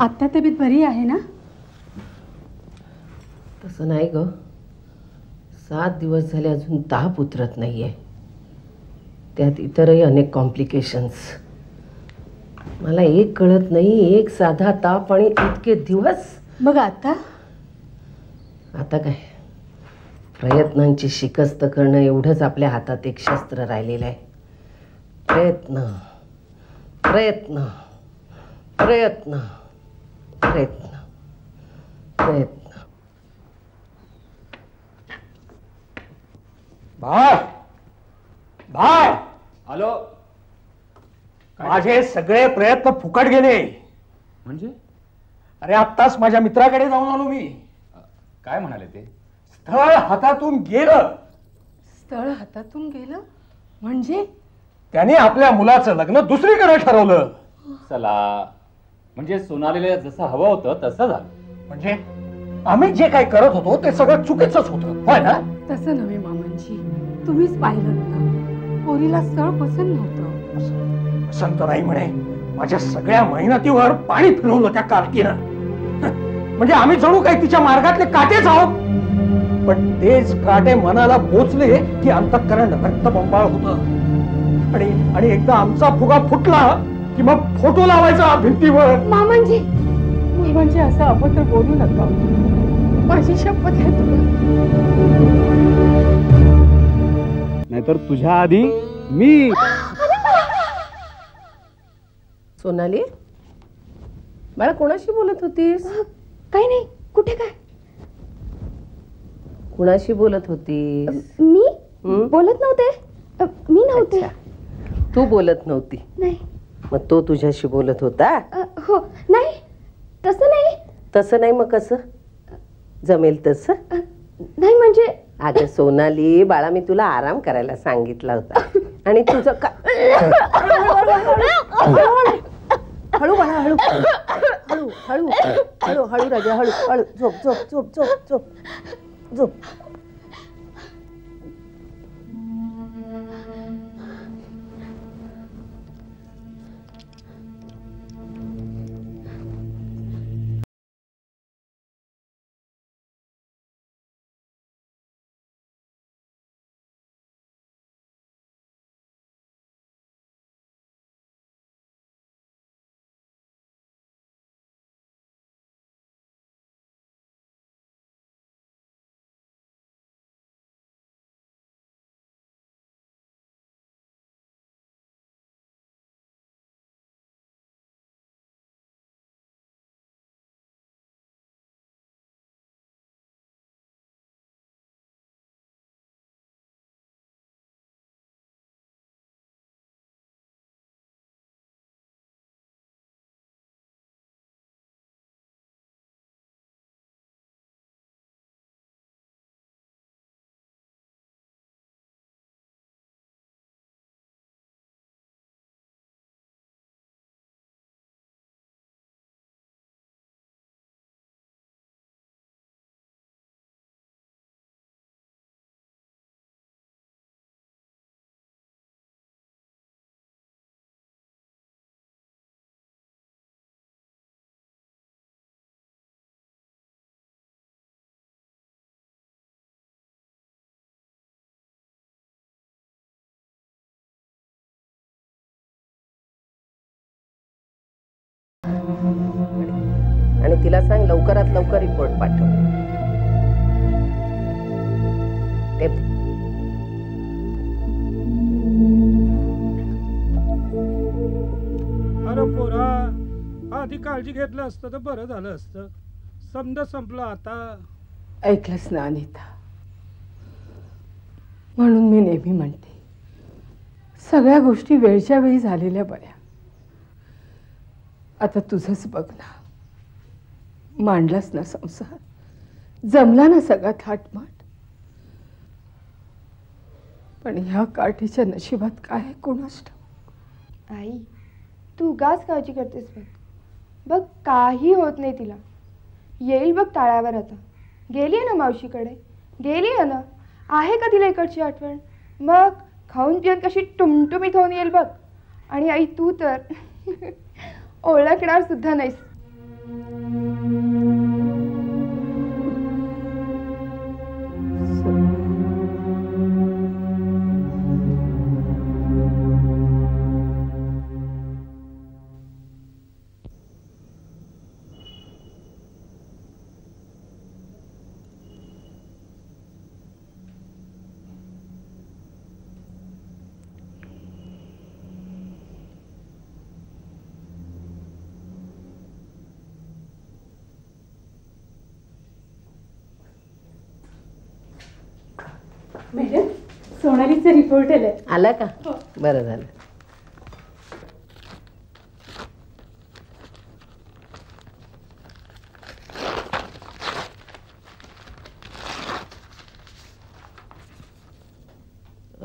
आत्ता तब्येत बरी आहे ना? तसं नाही ग, 7 दिवस झाले अजून ताप उतरत नाहीये, त्यात इतरही अनेक कॉम्प्लिकेशन्स. मला एक कळत नाही, एक साधा ताप आणि इतके दिवस. मग आता काय, प्रयत्नांची शिकस्त करणं एवढंच आपल्या हातात एक शस्त्र राहिलेलं आहे. प्रयत्न प्रयत्न प्रयत्न प्रयत्न प्रयत्न. बाळ बाळ, हॅलो. माझे सगळे प्रयत्न फुकट गेले. म्हणजे? अरे आत्ताच माझ्या मित्राकडे जाऊन आलो मी. काय म्हणाले ते? स्थळ हातातून गेलं. स्थळ हातातून गेलं म्हणजे? त्याने आपल्या मुलाचं लग्न दुसरीकडे ठरवलं. चला, म्हणजे सोनालीला जसं हवं होतं तसं झालं. म्हणजे आम्ही जे काही करत होतो ते सगळं चुकीचंच होतं, होय ना? तसं नव्हे मामांजी, तुम्हीच पाहिलं ना, पोरीला स्थळ पसंत नव्हतं. पसंत नाही म्हणे, माझ्या सगळ्या मेहनतीवर पाणी फिरवलं त्या कार्तीनं. म्हणजे आम्ही जणू काही तिच्या मार्गातले काटेच आहोत. पण तेच काटे मनाला पोचले की अंतःकरण रक्तबंबाळ होतं. आणि एकदा आमचा फुगा फुटला की मग फोटो लावायचा भिंतीवर. मामांजी असं अभद्र बोलू नका, माझी शपथ आहे तुला. नाहीतर तुझ्या आधी मी. सोनाली, बाळा कोणाशी बोलत होतीस? काही नाही. कुठे काय? कुणाशी बोलत होतीस? मी बोलत नव्हते. मी नव्हते. तू बोलत नव्हती? नाही. मग तो तुझ्याशी बोलत होता? हो. नाही, तसं नाही. तसं नाही मग कसं जमेल तसं? नाही म्हणजे अगं सोनाली बाळा, मी तुला आराम करायला सांगितला होता आणि तुझं का. हळू बाळा, हळू हळू हळू हळू हळू राजा, हळू हळू. झोप झोप झोप झोप झोप झोप. आणि तिला सांग लवकरात लवकर रिपोर्ट पाठव. अरे पोरा, आधी काळजी घेतलं असतं तर बरं झालं असतं. समजा संपलं आता. ऐकलंच ना अनिता, म्हणून मी नेहमी म्हणते सगळ्या गोष्टी वेळच्या वेळी झालेल्या बऱ्या. आता तुझंच बघ ना, मांडलास ना संसार, जमला ना सगळा थाटमाट. पण ह्या काठीच्या नशिबात काय कोणास ठाऊक. आई, तू उगाच काळजी करतेस. बघ काही होत नाही तिला. येईल बघ ताळ्यावर. आता गेली आहे ना मावशीकडे, गेली आहे ना. आहे का तिला इकडची आठवण? मग खाऊन पिऊन कशी टुमटुमीत होऊन येईल बघ. आणि आई तू तर ओळखणार सुद्धा नाहीस. मॅडम, सोनालीचा रिपोर्ट आलाय. आला का? बरं झालं.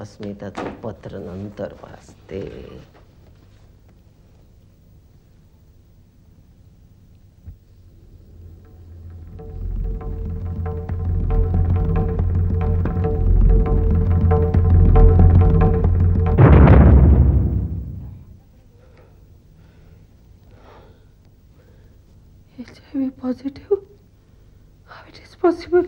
अस्मिताचं पत्र नंतर वाचते. HIV positive? How it is possible?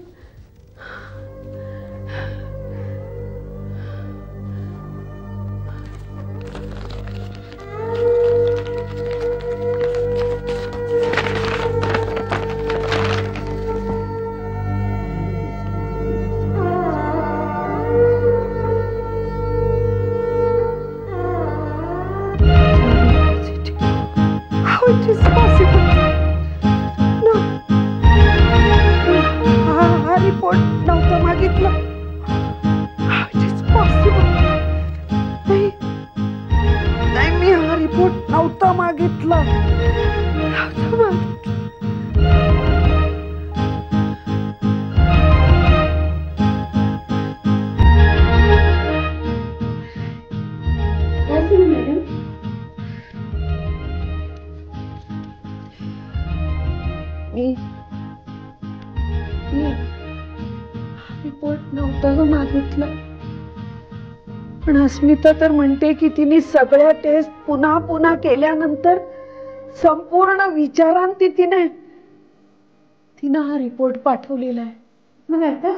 How it is possible? No. हा रिपोर्ट नव्हता मागितला. How it is possible? नाही, नाही, मी हा रिपोर्ट नव्हता मागितला. नव्हता मागितला. मॅडम, मी रिपोर्ट नव्हता ग मागितला. पण अस्मिता तर म्हणते की तिने सगळ्या टेस्ट पुन्हा पुन्हा केल्यानंतर संपूर्ण विचारांती तिने हा रिपोर्ट पाठवलेला आहे. मग आता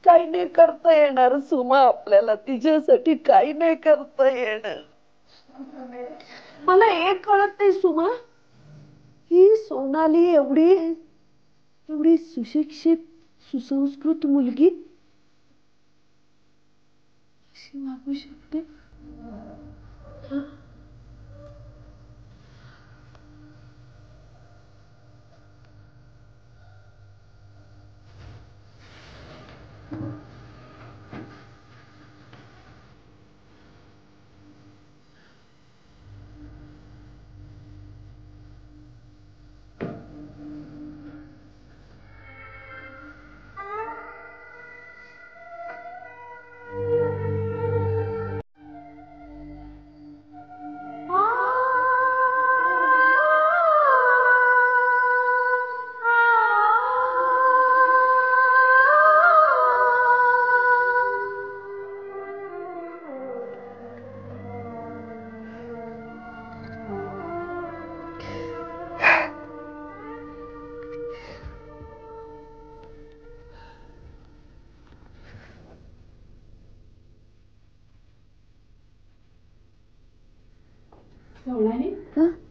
काही नाही करता येणार सुमा, आपल्याला तिच्यासाठी काही नाही करता येणार. मला एक कळत नाही सुमा, ही सोनाली एवढी सुशिक्षित सुसंस्कृत मुलगी अशी वागू शकते.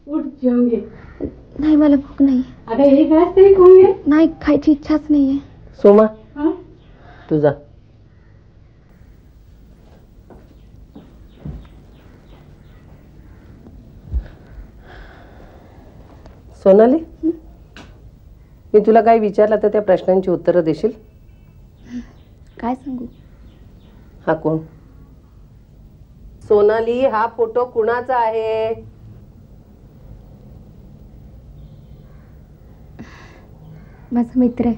उठ, जेवून घे. नाही, मला भूक नाही. अगं एक घास तरी खाऊन घे. नाही, खायची इच्छाच नाहीये. सोमा, तू जा. सोनाली, मी तुला काही विचारलं तर त्या प्रश्नांची उत्तरं देशील? काय सांगू? हा कोण? सोनाली, हा फोटो कुणाचा आहे? माझा मित्र आहे,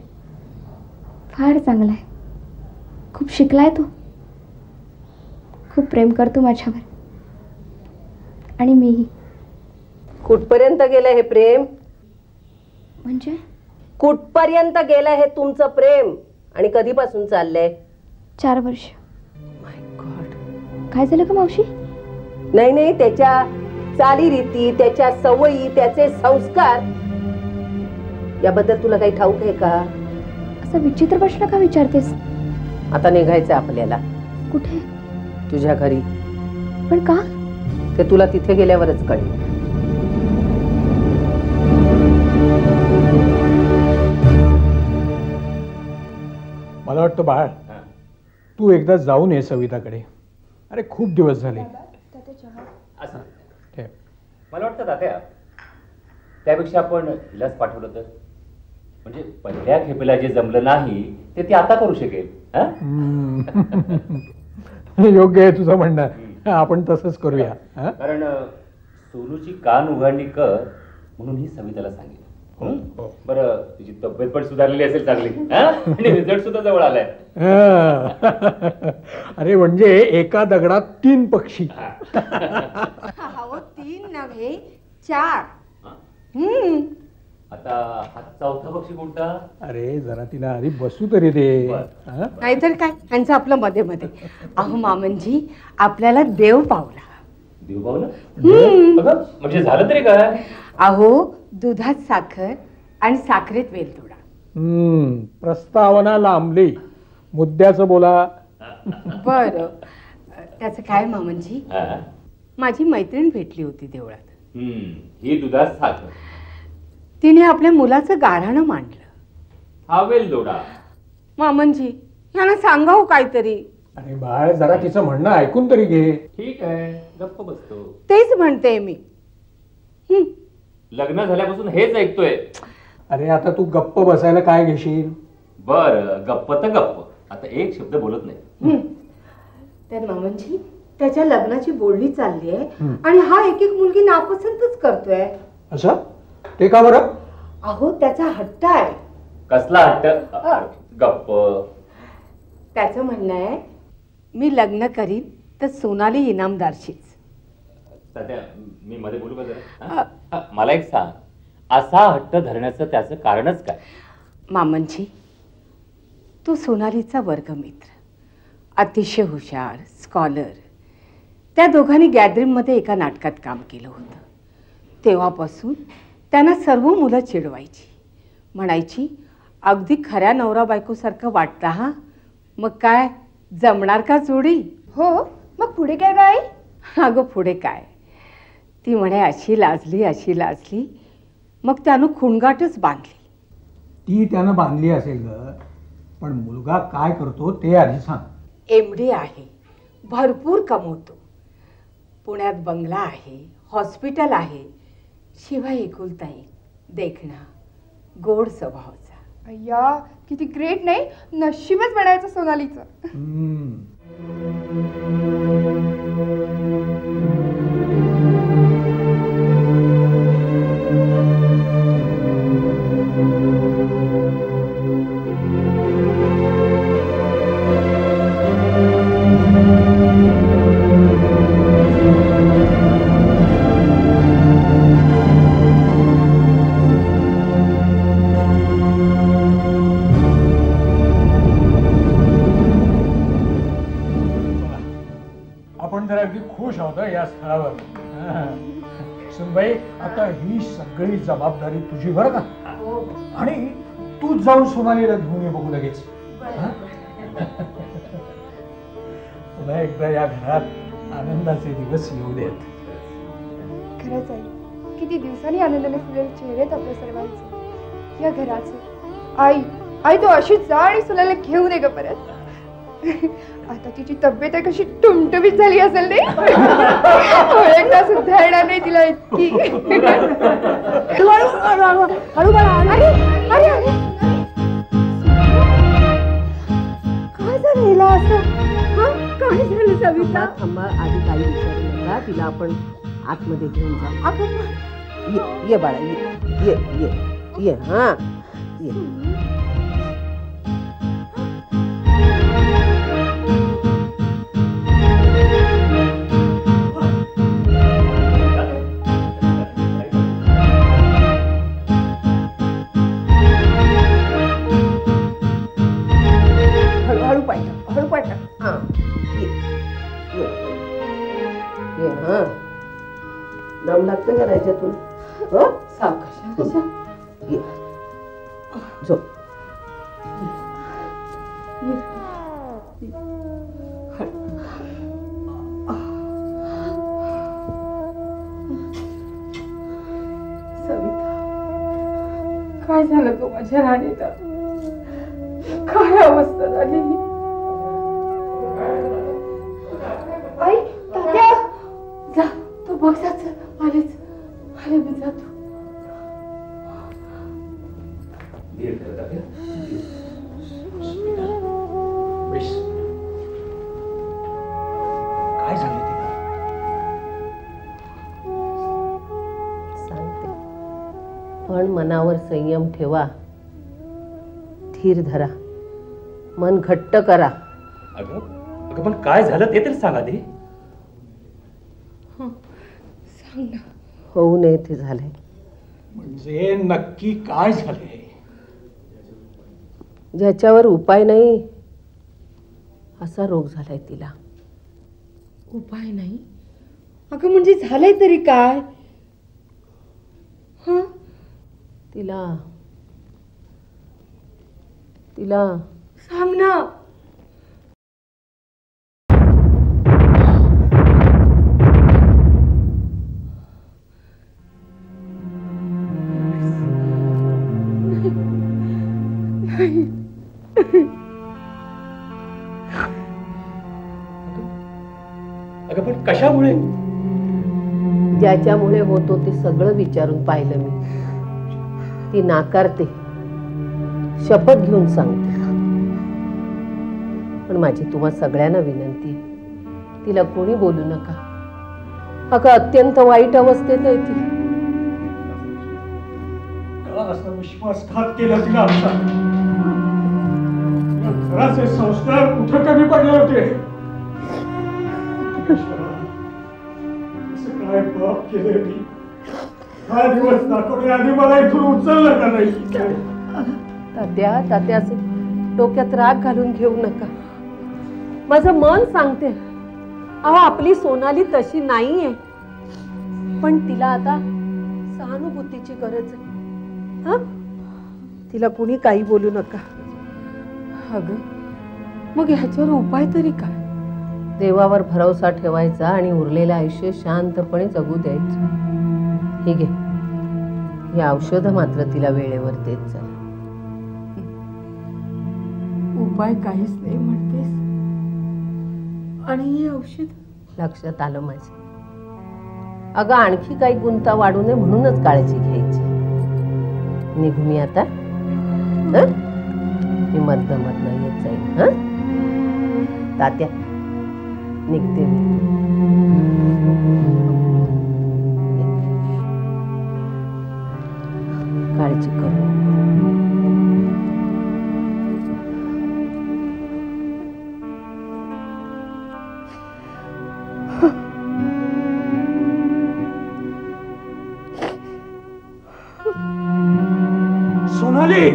फार चांगला आहे, खूप शिकलाय तो, खूप प्रेम करतो माझ्यावर आणि मीही. कुठपर्यंत गेलं हे प्रेम? म्हणजे कुठपर्यंत गेलं हे तुमचं प्रेम आणि कधीपासून चाललंय? 4 वर्ष. माय गॉड. काय झालं का मावशी? नाही नाही, त्याच्या चालीरीती, त्याच्या सवयी, त्याचे संस्कार याबद्दल तुला काही ठाऊक आहे का? असा विचित्र प्रश्न का विचारतेस? आता निघायचं आपल्याला. कुठे? तुझ्या घरी. पण का? ते तुला तिथे गेल्यावरच कळेल. मला वाटतं बाळ, तू एकदा जाऊन ये सविताकडे. अरे खूप दिवस झाले. असं ठेव. मला वाटतं तात्या, त्यापेक्षा आपण हिलाच पाठवलं तर, म्हणजे पहिल्या खेपेला जे जमलं नाही ते ती आता करू शकेल. योग्य आहे तुझं म्हणणं. आपण तसंच करूया. कारण सोनूची कान उघडणी कर म्हणून ही सविताला सांगितलं. बरं, तुझी तब्येत पण सुधारलेली असेल चांगली, आणि रिझल्ट सुद्धा जवळ आलाय. अरे म्हणजे एका दगडात 3 पक्षी. 3 नव्हे 4. आता हा चौथा पक्षी कोणता? अरे जरा तिला आधी बसू तरी दे. नाहीतर काय, यांचं आपलं मध्ये मध्ये. अहो मामनजी, आपल्याला देव पावला. देव पावलं? म्हणजे झालं तरी काय? अहो, दुधात साखर आणि साखरेत वेलदोडा. प्रस्तावना लांबली, मुद्द्याचं बोला. बर, त्याचं काय मामनजी, माझी मैत्रीण भेटली होती देवळात. ही दुधात साखर. तिने आपल्या मुलाचं गाऱ्हाणं मांडलं. हा वेलदोडा. मामनजी, यांना सांगावं काहीतरी. अरे बाळ, जरा तिचं म्हणणं ऐकून तरी घे. ठीक आहे, गप्प बसतो. तेच म्हणते मी. लग्न झाल्यापासून हेच ऐकतोय. अरे आता तू गप्प बसायला काय घेशील? बर, गप्प तर गप्प. आता एक शब्द बोलत नाही. तर मामनजी, त्याच्या लग्नाची बोलणी चालली आहे आणि हा एक एक मुलगी नापसंतच करतोय. असं? ते का बरं? अहो, त्याचा हट्ट आहे. कसला हट्ट? गप्प. त्याचं म्हणणं आहे, मी लग्न करीन तर सोनाली इनामदारशीच. सध्या मी मध्ये बोलू का जरा? मला एक सांग, असा हट्ट धरण्याचं त्याचं कारणच काय? मामनजी, तो सोनालीचा वर्गमित्र, अतिशय हुशार, स्कॉलर. त्या दोघांनी गॅदरिंगमध्ये एका नाटकात काम केलं होतं. तेव्हापासून त्यांना सर्व मुलं चिडवायची, म्हणायची अगदी खऱ्या नवरा बायकोसारखं वाटतं हा. मग काय जमणार का जोडी? हो, मग पुढे काय काय? अगं पुढे काय, ती म्हणे अशी लाजली अशी लाजली, मग त्यानं खुणगाटच बांधली. ती त्यानं बांधली असेल ग, पण मुलगा काय करतो ते आधी सांग. MD आहे, भरपूर कमवतो. पुण्यात बंगला आहे, हॉस्पिटल आहे, शिवाय एकुलता एक, देखणा, गोड स्वभावाचा. अय्या, किती ग्रेट नाही, नशीबच म्हणायचं सोनालीचं. अगदी खुश होतो या स्थळावर. सुनबाई, आता ही सगळी जबाबदारी तुझी बरं का? आणि तू जाऊन सोनालीला घेऊन ये बघू लगेच. पुन्हा एकदा या घरात आनंदाचे दिवस येऊ देत. खरंच आहे, किती दिवसांनी आनंदाने फुलेले चेहरे आहेत आपल्या सर्वांचे, या घराचे. आई आई तू अशीच जा आणि सुनाला घेऊन ये ग परत. आता तिची तब्येत आहे कशी टुमटुमीत झाली असेल नाही, एकदा सुद्धा येणार नाही तिला इतकी. काय झालं असं? काय झालं सविता? थांबा, आधी काही विचारू नका, तिला आपण आतमध्ये घेऊन जाऊ. ये बाळा, ये ये ये. हा ये. हळू पाहिजे, हळू पाहिजे. हा ये ये ये. हा दम लागतं का राहायच्यातून हो सावकाश ये. झोप. काय झालं गं माझ्या राणीला? काय अवस्था झाली? आई तात्या जा तू बघ जा, चल. आलेच आले मी जातो. काय झालं ते? सांगते पण मनावर संयम ठेवा, धीर धरा, मन घट्ट करा. अगं अगं पण काय झालं ते तरी सांगा दे. सांग ना. होऊ नये ते झालंय. म्हणजे नक्की काय झाले? ज्याच्यावर उपाय नाही असा रोग झालाय तिला. उपाय नाही? अगं म्हणजे झालंय तरी काय? हं? तिला तिला सांग ना. अगं पण कशामुळे? ज्याच्यामुळे होतो ते सगळं विचारून पाहिलं मी. ती नाकारते, शपथ घेऊन सांगते. पण माझी तुम्हा सगळ्यांना विनंती आहे, तिला कोणी बोलू नका. अगं अत्यंत वाईट अवस्थेत आहे ती. असा विश्वासघात केला तिला आमचा. घराचे संस्कार कुठे कमी पडले होते? असं काय पाप केले मी? हा दिवस दाखवण्याआधी मला इथून उचललं का नाही? तात्या तात्या असे डोक्यात राग घालून घेऊ नका. माझं मन सांगते, अहो आपली सोनाली तशी नाहीये, पण तिला आता सहानुभूतीची गरज आहे. हा तिला कुणी काही बोलू नका. अगं मग ह्याच्यावर उपाय तरी काय? देवावर भरोसा ठेवायचा आणि उरलेलं आयुष्य शांतपणे जगू द्यायचं. हे घे, हे औषध मात्र तिला वेळेवर देत चला. उपाय काहीच नाही म्हणतेस? आणि हे औषध? लक्षात आलं माझ्या. अगं आणखी काही गुंता वाढू नये म्हणूनच काळजी घ्यायची. निघू मी आता. मी मधनं येत जाईल. तात्या निघते मी. काळजी करू. सोनाली,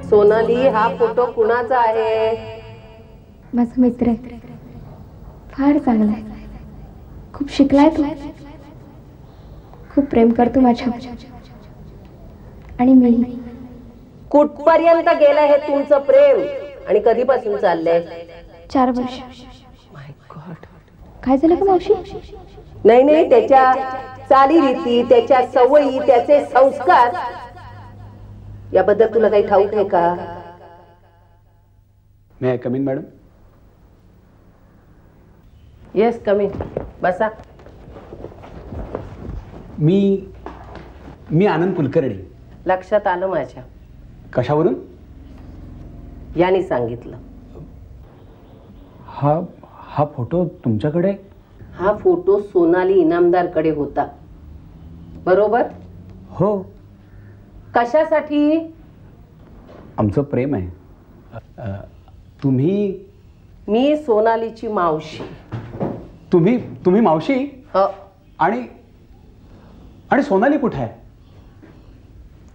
सोनाली, हा फोटो कुणाचा आहे? माझा मित्र आहे, फार चांगला आहे, खूप शिकलाय तो. खूप प्रेम करतो माझ्यावर आणि मी. कुठपर्यंत गेलं हे तुमचं प्रेम आणि कधीपासून चाललंय? 4 वर्ष. माय गॉड. काय झालं का मावशी? नाही नाही, त्याच्या चालीरीती, त्याच्या सवयी, त्याचे संस्कार याबद्दल तुला काही ठाऊक आहे का? May I come in madam? Yes, come in. बसा. मी आनंद कुलकर्णी. लक्षात आलं माझ्या. कशावरून? याने सांगितलं. हा फोटो तुमच्याकडे? हा फोटो सोनाली इनामदारकडे होता, बरोबर? हो. कशासाठी? आमचं प्रेम आहे. तुम्ही? मी सोनालीची मावशी. तुम्ही मावशी? हो. आणि सोनाली कुठे आहे?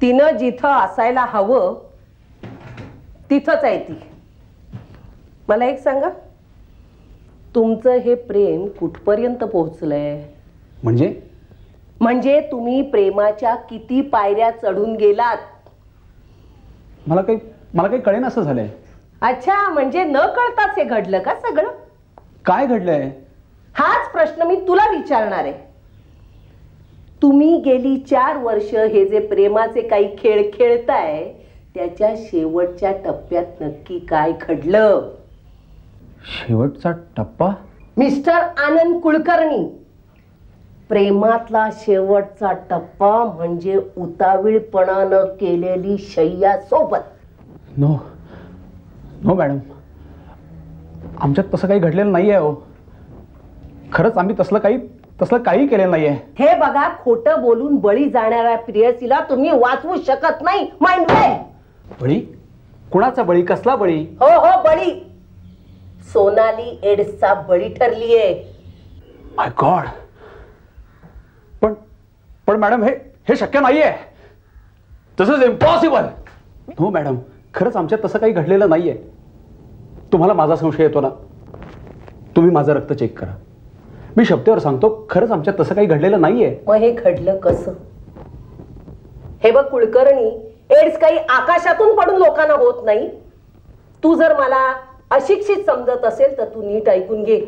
तिनं जिथं असायला हवं तिथंच आहे ती. मला एक सांगा, तुमचं हे प्रेम कुठपर्यंत पोहोचलंय? म्हणजे तुम्ही प्रेमाच्या किती पायऱ्या चढून गेलात? मला काही कळेन असं झालंय. अच्छा, म्हणजे न कळताच हे घडलं का सगळं? काय घडलंय? हाच प्रश्न मी तुला विचारणार आहे. तुम्ही गेली 4 वर्ष हे जे प्रेमाचे काही खेळ खेळताय त्याच्या शेवटच्या टप्प्यात नक्की काय घडलं? शेवटचा टप्पा? मिस्टर आनंद कुलकर्णी, प्रेमातला शेवटचा टप्पा म्हणजे उतावीळपणानं केलेली शय्या सोबत. नो मॅडम, आमच्यात तसं काही घडलेलं नाहीये. हो, खरंच आम्ही तसलं काही केलेलं नाहीये. हे बघा, खोटं बोलून बळी जाणाऱ्या प्रेयसीला तुम्ही वाचवू शकत नाही. माइंड वेल. बळी? कुणाचा बळी? कसला बळी? हो, बळी. सोनाली एड्सचा बळी ठरलीये. माय गॉड. पण मॅडम, हे शक्य नाहीये. दिस इज इम्पॉसिबल. हो मॅडम, खरंच आमच्यात तसं काही घडलेलं नाहीये. तुम्हाला माझा संशय येतो ना? तुम्ही माझं रक्त चेक करा. मी शब्दावर सांगतो, खरंच आमच्यात तसं काही घडलेलं नाहीये. मग हे घडलं कसं? हे बघ कुलकर्णी, एड्स काही आकाशातून पडून लोकांना होत नाही. तू जर मला अशिक्षित समजत असेल तर तू नीट ऐकून घे.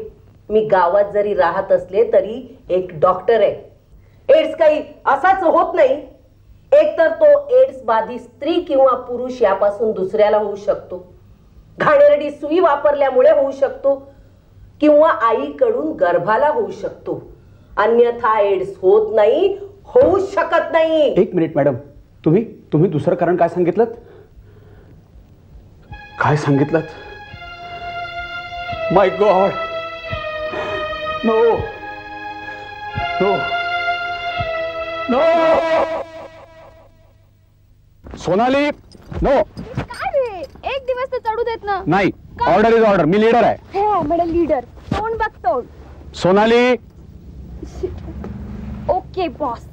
मी गावात जरी राहत असले तरी एक डॉक्टर आहे. एड्स काही असाच होत नाही. एकतर तो एड्स बाधित स्त्री किंवा पुरुष यापासून दुसऱ्याला होऊ शकतो, घाणेरडी सुई वापरल्यामुळे होऊ शकतो, किंवा आईकडून गर्भाला होऊ शकतो. अन्यथा एड्स होत नाही, होऊ शकत नाही. एक मिनिट मॅडम, तुम्ही दुसरं कारण काय सांगितलं? काय सांगितलं? My God. No no no Sonali, no. काय रे, एक दिवस तर चढू देत ना. नाही, ऑर्डर इज ऑर्डर. मी लीडर आहे. हे लीडर, तोंड बघ तोंड. सोनाली. Okay boss.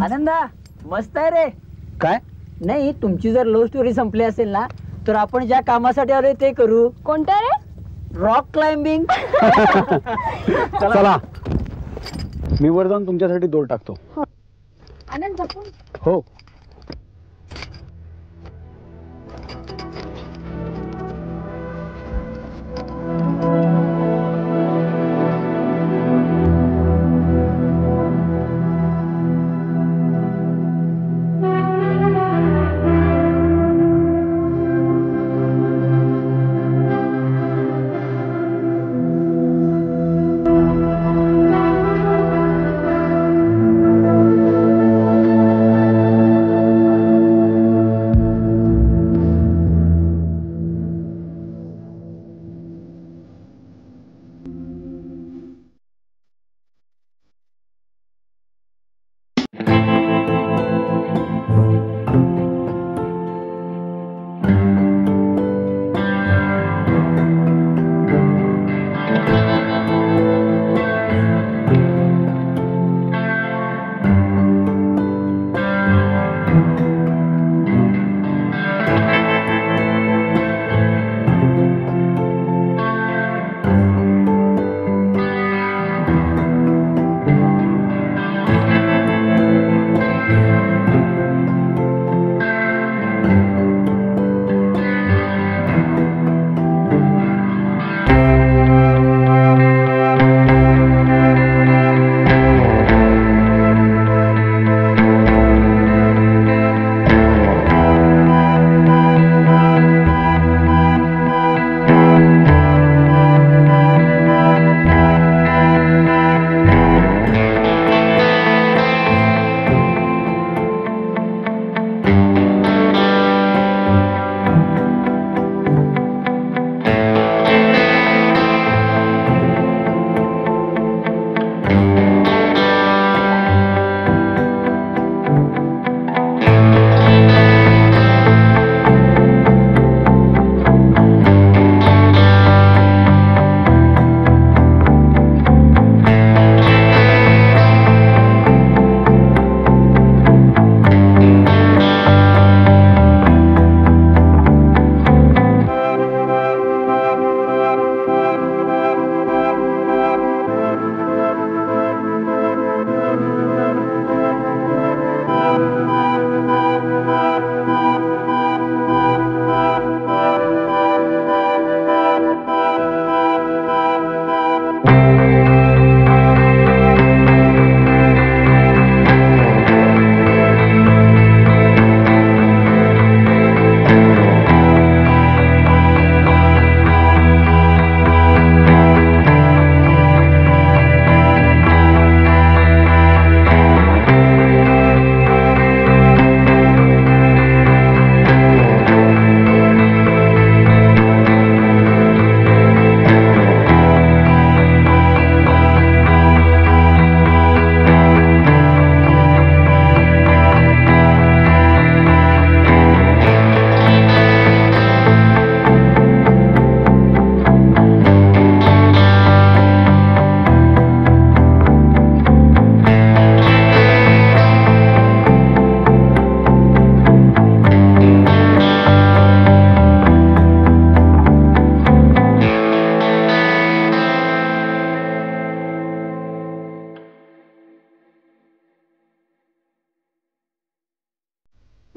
आनंदा, मस्त आहे रे. काय? नाही, तुमची जर लव्ह स्टोरी संपली असेल ना तर आपण ज्या कामासाठी आलोय ते करू. कोणतं रे? Rock climbing. चला, मी वर जाऊन तुमच्यासाठी दोर टाकतो. आनंद जपून. हो.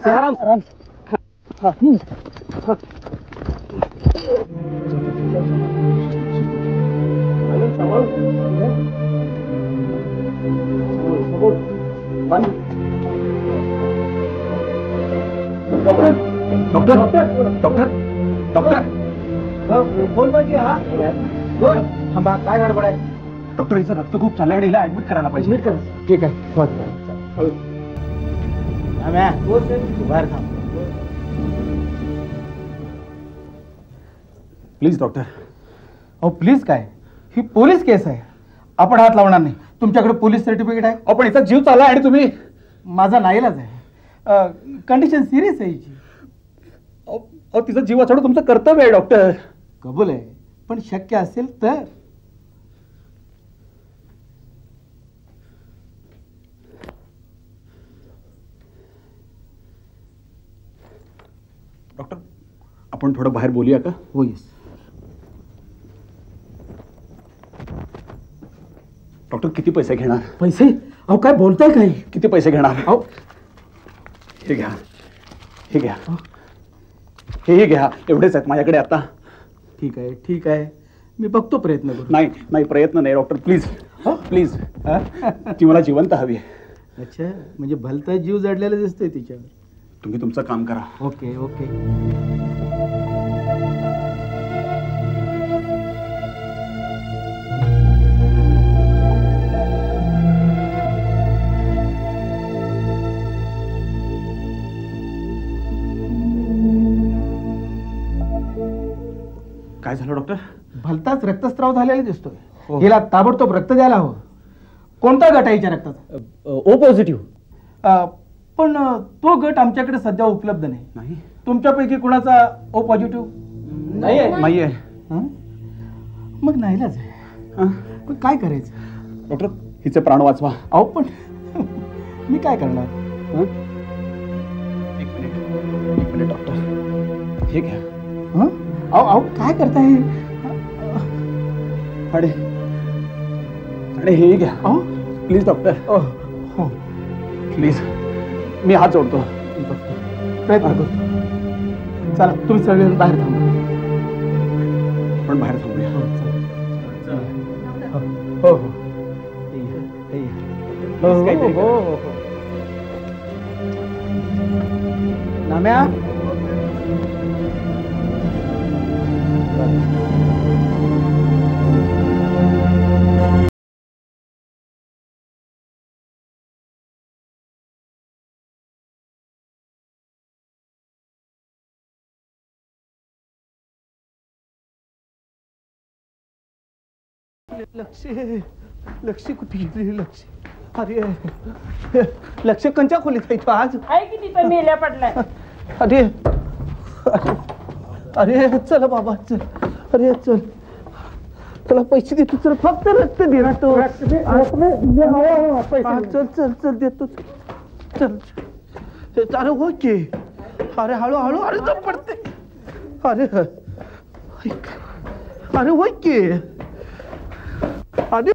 आराम आराम. Doctor doctor doctor doctor phone पाहिजे. हा थांबा, काय गडबड आहे? डॉक्टर, हिचं रक्त खूप चाललंय आणि हिला ऍडमिट करायला पाहिजे. ठीक आहे. बाहेर थांब प्लीज. डॉक्टर, अहो प्लीज काय, ही पोलीस केस आहे, आपण हात लावणार नाही. तुमच्याकडे पोलीस सर्टिफिकेट आहे? आपण हिचा जीव चालला आणि तुम्ही. माझा नाईलाज आहे, कंडिशन सिरियस आहे हिची. अहो, तिचा जीव वाचवणं तुमचं कर्तव्य आहे डॉक्टर. कबूल आहे, पण शक्य असेल तर. डॉक्टर, आपण थोडं बाहेर बोलूया का? हो येस. डॉक्टर, किती पैसे घेणार? पैसे? अहो काय बोलताय काय? किती पैसे घेणार? अहो हे घ्या, हे घ्या, हे घ्या. एवढेच आहेत माझ्याकडे आता. ठीक आहे, ठीक आहे, मी बघतो प्रयत्न करू. नाही नाही, प्रयत्न नाही डॉक्टर, प्लीज प्लीज. ती मला जिवंत हवी आहे. अच्छा, म्हणजे भलता जीव जडलेला दिसतोय तिच्यावर. तुम्ही तुमचं काम करा. Okay okay. काय झालं डॉक्टर? भलताच रक्तस्राव झालेला दिसतोय. हिला ताबडतोब रक्त द्यायला हवं. कोणता गट आहे हिच्या रक्ताचा? O positive. पण तो गट आमच्याकडे सध्या उपलब्ध नाही. नाही? तुमच्यापैकी कुणाचा ओ पॉझिटिव्ह? नाही आहे. मग नाहीलाच आहे. पण काय करायचं? डॉक्टर, हिचे प्राण वाचवा. अहो पण मी काय करणार? एक मिनिट डॉक्टर, हे घ्या. अहो अहो काय करताय? आणि आणि हे घ्या. अहो प्लीज डॉक्टर, हो प्लीज, मी हात जोडतो. प्रयत्न करतो. चला तुम्ही सगळे बाहेर थांबा. पण बाहेर थांबूया. हो हो नाम्या. लक्ष कुठे गेली? लक्ष, अरे लक्ष कंच्या खोलीत आहे तू आज? आहे की तिथं मेल्या पडलाय. अरे अरे चल बाबा, चल. अरे चल, तुला पैसे देतो. चल, फक्त रक्त दे ना तू. चल चल चल, देतो. चल. अरे हो की, अरे हळू हळू, अरे जप पडते. अरे अरे होय की, अरे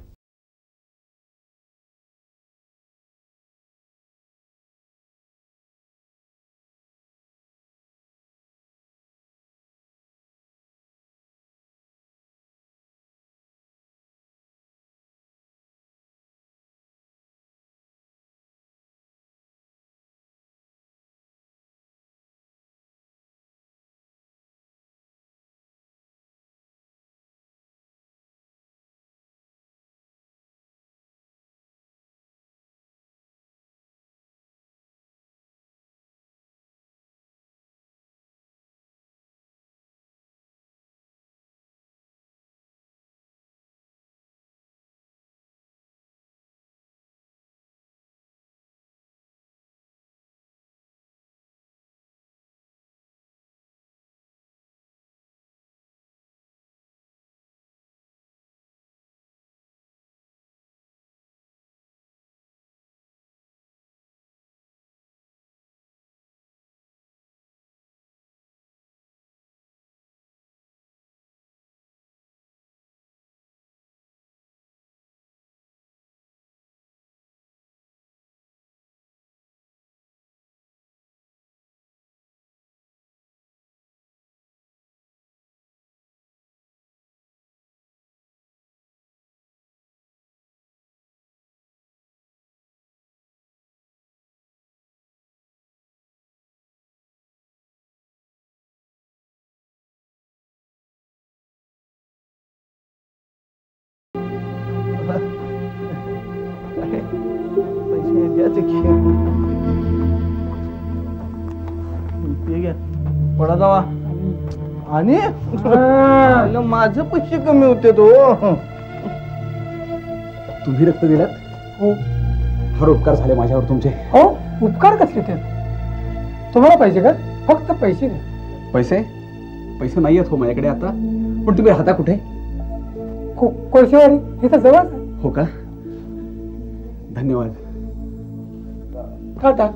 मला पैसे द्यायचे की ते घ्या पडा जावा आणि माझे पैसे कमी होते तो. तुम्ही रक्त दिलात? हो. फार उपकार झाले माझ्यावर तुमचे. हो, उपकार कसले ते? तुम्हाला पाहिजे का? फक्त पैसे द्या. पैसे पैसे नाही आहेत हो माझ्याकडे आता. पण तुम्ही राहता कुठे? कोळशेवाडी इथं जवळ. हो का? धन्यवाद. Tata.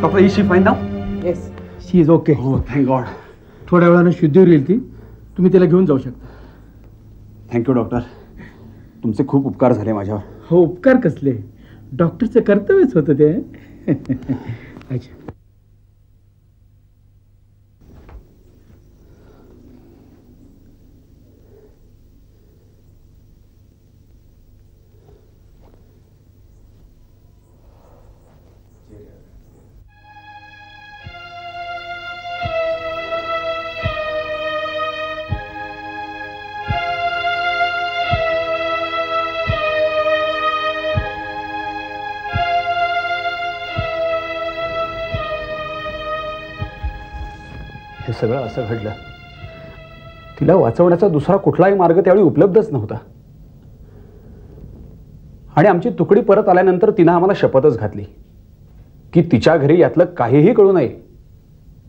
Doctor, is she fine now? Yes, she is okay. Oh, thank God. थोड्या वेळानं शुद्धीवर येईल ती. तुम्ही तिला घेऊन जाऊ शकता. Thank you doctor. तुमचे खूप उपकार झाले माझ्यावर. हो, उपकार कसले? डॉक्टरचं कर्तव्यच होतं ते. अच्छा. हे सगळं असं घडलं. तिला वाचवण्याचा दुसरा कुठलाही मार्ग त्यावेळी उपलब्धच नव्हता. आणि आमची तुकडी परत आल्यानंतर तिनं आम्हाला शपथच घातली की तिच्या घरी यातलं काहीही कळू नये,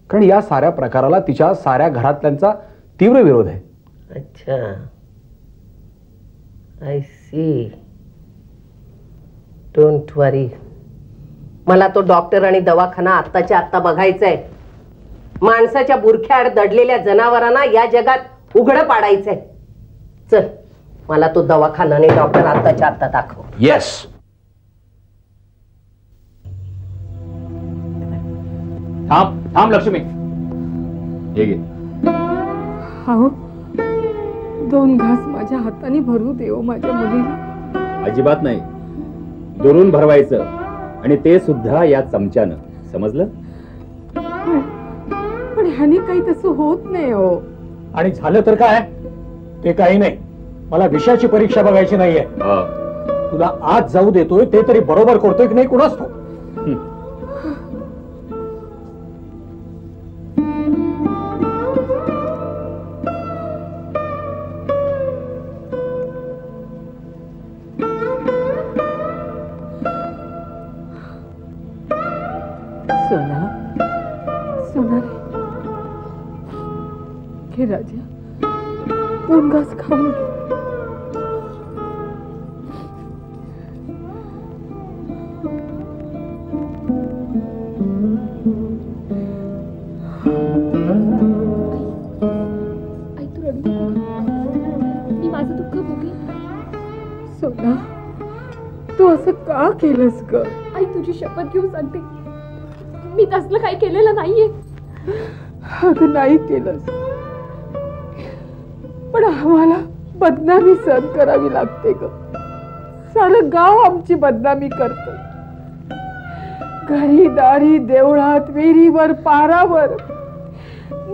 कारण या साऱ्या प्रकाराला तिच्या साऱ्या घरातल्यांचा तीव्र विरोध आहे. अच्छा, आय सी. डोंट वरी. मला तो डॉक्टर आणि दवाखाना आत्ताच्या आत्ता बघायचा आहे. माणसाच्या बुरख्याआड दडलेल्या जनावरांना या जगात उघडं पाडायचंय. चल, मला तो दवाखाना आणि डॉक्टर आत्ताच्या आत्ता दाखव. येस. थांब थांब लक्ष्मी, हे घे. हो, 2 घास माझ्या हाताने भरू देव माझ्या मुलीला. अजिबात नाही, दुरून भरवायचं, आणि ते सुद्धा या चमच्यानं. समजलं? पण ह्याने काही तसं होत नाही हो. आणि झालं तर काय? ते काही नाही. मला विषयाची परीक्षा बघायची नाहीये. तुला आज जाऊ देतोय ते तरी बरोबर करतोय की नाही कुणास ठाऊक. सोना, सोनाली, घे राजा, 2 घास खाऊन घे. आई तू रडू नको. मी माझं दुःख भोगेन. सोना, तू असं का केलंस ग? आई तुझी शपथ घेऊन सांगते, मी तसलं काही केलेलं नाहीये. अगं नाही केलंस, पण आम्हाला बदनामी सहन करावी लागते ग. सारं गाव आमची बदनामी करतं. घरी दारी देवळात विहिरीवर पारावर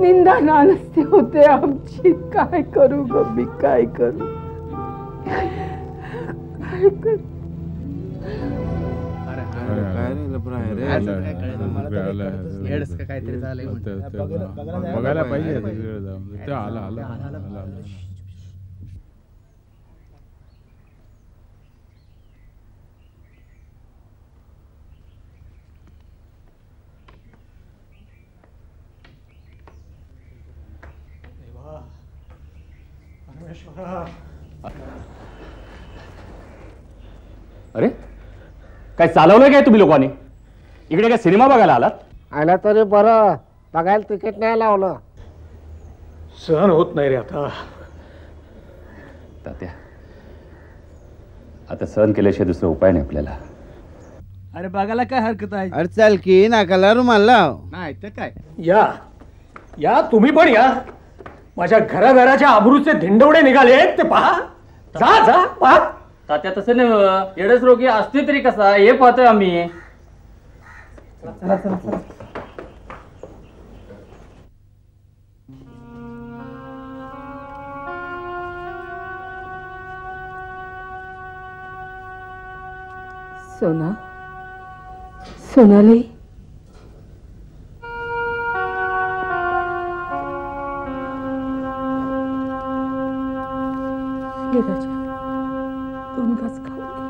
निंदा नानस्ते होते आमची. काय करू ग मी, काय करू, काय करू? बघायला पाहिजे. ते आला आला आला. अरे काय चालवलंय काय तुम्ही लोकांनी? इकडे काय सिनेमा बघायला आलात? आला तरी बरं, बघायला तिकीट नाही लावलं. सहन होत नाही रे आता. तात्या, आता सहन केल्याशिवाय दुसरा उपाय नाही आपल्याला. अरे बघायला काय हरकत आहे? अरे चल की नाकाला रुमाल लाव. नाही तर काय. या या तुम्ही पण या. माझ्या घराघराच्या आबरूचे धिंडवडे निघाले ते पहा. जा जा पहा. तात्या तसं नाही, एडस रोगी असते तरी कसा हे पाहतोय आम्ही. सोना, सोनाली, हे राजा, 2 घास खाऊ घे.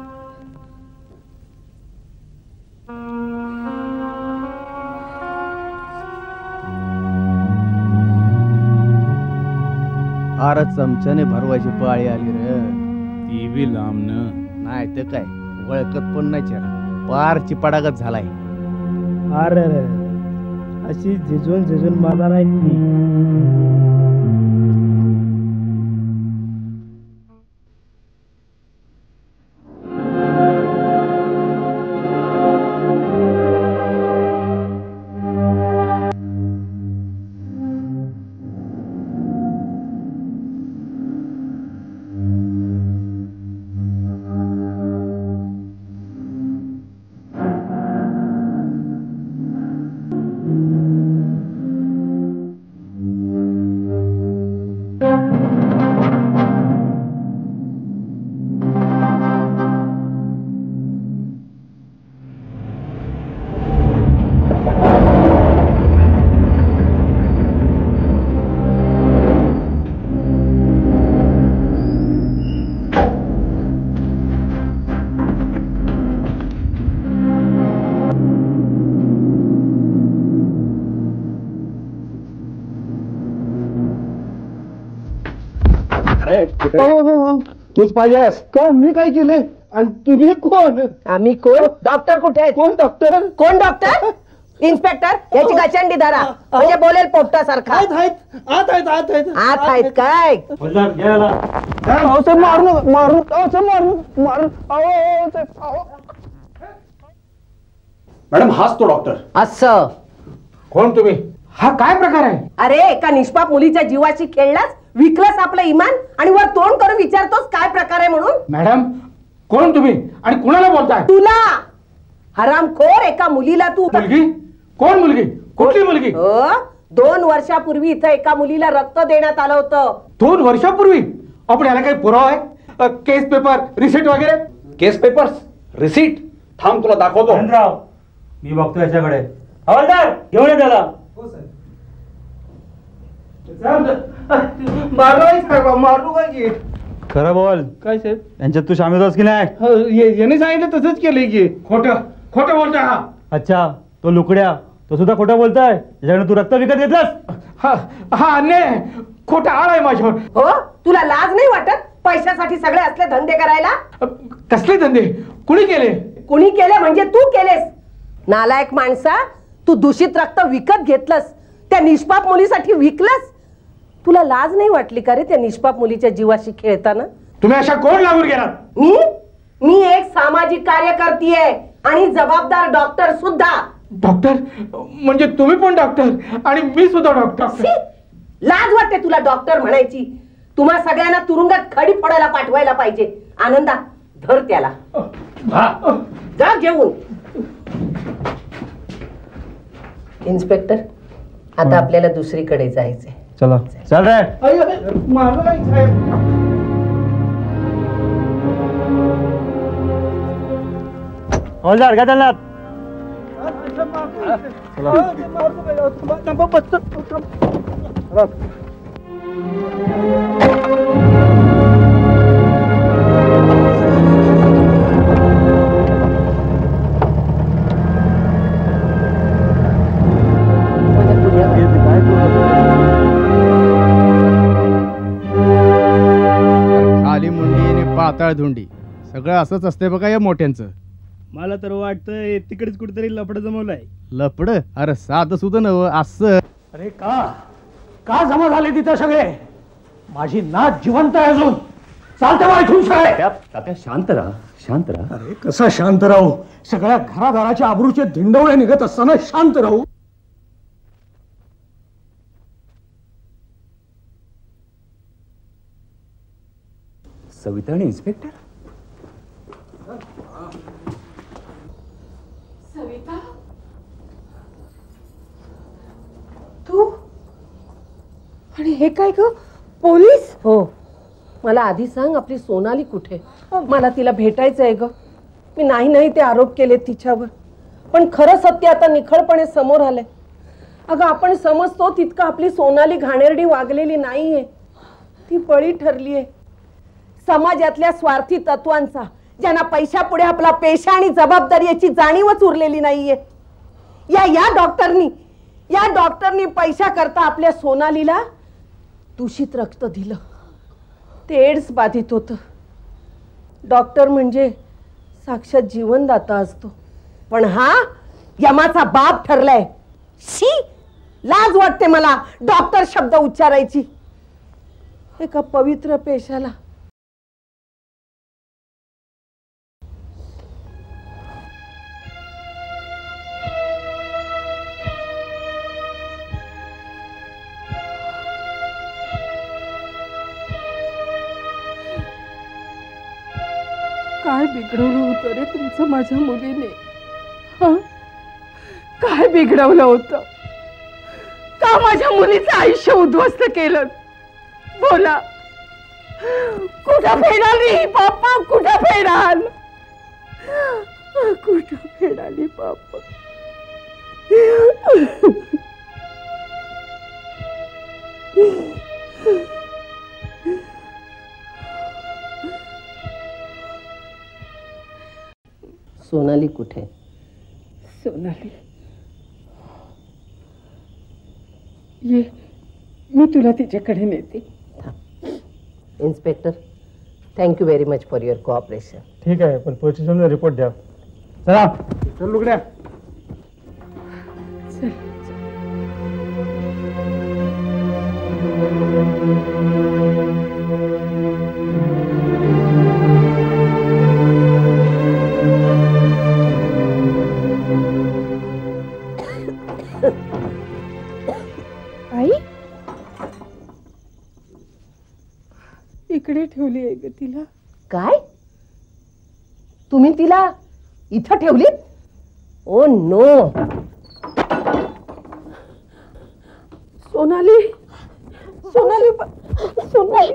अरे चमच्याने भरवायची पाळी आली रे. ती बी लांबन. नाही तर काय, ओळखत पण नाही चेहरा. पार चिपाडागत झालाय. अरे अशी झिजून झिजून मला नाही. तूच पाहिजेस का? मी काय केले? आणि तुम्ही कोण? आम्ही कोण? डॉक्टर कुठे आहेत? कोण डॉक्टर? कोण डॉक्टर? इन्स्पेक्टर याची गचंडी धरा म्हणजे बोलेल पोपटासारखा. आत आहेत काय? मॅडम हाच तो डॉक्टर. असं कोण तुम्ही? हा काय प्रकार आहे? अरे एका निष्पाप मुलीच्या जीवाशी खेळलास, विकलंस आपलं इमान आणि वर तोंड करून विचारतोस काय प्रकार आहे म्हणून. मॅडम कोण तुम्ही आणि कुणाला बोलताय? तुला हरामखोर. एका मुलीला तू. मुलगी? कोण मुलगी? कुठली मुलगी? 2 वर्षापूर्वी इथं एका मुलीला रक्त देण्यात आलं होतं. 2 वर्षापूर्वी? आपण याला काही पुरावा आहे? केस पेपर, रिसिट वगैरे? केस पेपर्स, रिसीट? थांब तुला दाखवतो. मी बघतो याच्याकडे. हवालदार घेऊन ये त्याला. मारू काय? खरं बोल. काय साहेब? यांच्यात तू शामिल होस की नाही? याने सांगितलं तसंच केलंय की. खोटं खोटं बोलतोय हा. अच्छा, तो लुकड्या तो सुद्धा खोटा बोलताय. त्याच्याकडे तू रक्त विकत घेतलास? हा अन्याय. खोटा आळ आहे माझ्यावर. हो, तुला लाज नाही वाटत पैशासाठी सगळे असले धंदे करायला? कसले धंदे? कुणी केले? कुणी केले म्हणजे तू केलेस. नालायक माणसा, तू दूषित रक्त विकत घेतलंस, त्या निष्पाप मुलीसाठी विकलंस. तुला लाज नाही वाटली का रे त्या निष्पाप मुलीच्या जीवाशी खेळताना? तुम्ही अशा कोण लागून गेलात? मी एक सामाजिक कार्यकर्ती आहे आणि जबाबदार डॉक्टर सुद्धा. डॉक्टर म्हणजे तुम्ही पण डॉक्टर आणि मी सुद्धा डॉक्टर? लाज वाटते तुला डॉक्टर म्हणायची? तुम्हा सगळ्यांना तुरुंगात खडी फोडायला पाठवायला पाहिजे. आनंदा धर त्याला. जा घेऊन. इन्स्पेक्टर आता आपल्याला दुसरीकडे जायचंय. चला चल रे. हवालदार काय चाललात? खाली मुंडी आणि पाताळ धुंडी सगळं असंच असते बघा या मोठ्यांचं. मला तर वाटतंय तिकडेच कुठेतरी लफडं जमवलंय. लपड? अरे साधं सुद्धा नव असं. अरे का का जमा झाले तिथे सगळे? माझी नात जिवंत आहे अजून. चालते बा इथून सगळे. तात्या शांत राहा, शांत राहा. अरे कसा शांत राहू? सगळ्या घरादाराच्या आबरूचे धिंडवळे निघत असताना शांत राहू? सविता आणि इन्स्पेक्टर. सविता, तू? आणि हे काय ग? पोलीस? हो. मला आधी सांग, आपली सोनाली कुठे? मला तिला भेटायचं आहे ग. मी नाही ते आरोप केले तिच्यावर, पण खरं सत्य आता निखळपणे समोर आलंय. अगं आपण समजतो तितकं आपली सोनाली घाणेरडी वागलेली नाहीये. ती बळी ठरलीये समाजातल्या स्वार्थी तत्वांचा, ज्यांना पैशापुढे आपला पेशा आणि जबाबदारी याची जाणीवच उरलेली नाहीये. या डॉक्टरनी पैशा करता आपल्या सोनालीला दूषित रक्त दिलं. ते एड्स बाधित होतं. डॉक्टर म्हणजे साक्षात जीवनदाता असतो, पण हा यमाचा बाप ठरलाय. शी, लाज वाटते मला डॉक्टर शब्द उच्चारायची. एका पवित्र पेशाला काय बिघडवलं होतं रे तुमचं माझ्या मुलीने? काय बिघडवलं होतं? का माझ्या मुलीचं आयुष्य उद्ध्वस्त केलं? बोला. कुठं फेडाली बाप्पा? कुठं फेडाल? कुठं फेडाली बाप्पा? सोनाली कुठे? सोनाली, ये, मी तुला तिच्याकडे नेते. Inspector, thank you very much for your cooperation. ठीक आहे, पण पोलीस स्टेशनला रिपोर्ट द्या. चला चल लुगड्या. चल. आई, इकडे ठेवली आहे ग तिला. काय? तुम्ही तिला इथं ठेवलीत? Oh no. सोनाली, सोनाली, सोनाली.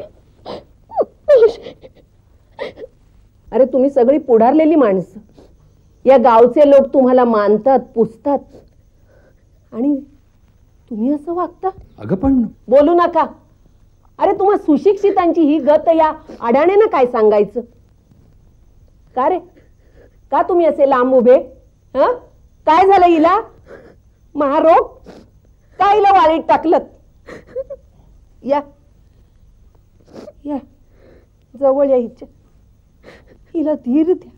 अरे तुम्ही सगळी पुढारलेली माणसं, या गावचे लोक तुम्हाला मानतात, पुजतात, आणि तुम्ही असं वागता? अगं पण बोलू नका. अरे तुम्हा सुशिक्षितांची ही गत या अडाण्यानं काय सांगायचं? का रे, का तुम्ही असे लांब उभे? काय झालं हिला? महारोग? काय हिला वाळीत टाकलं? या या, जवळ या हिच्या. हिला धीर द्या.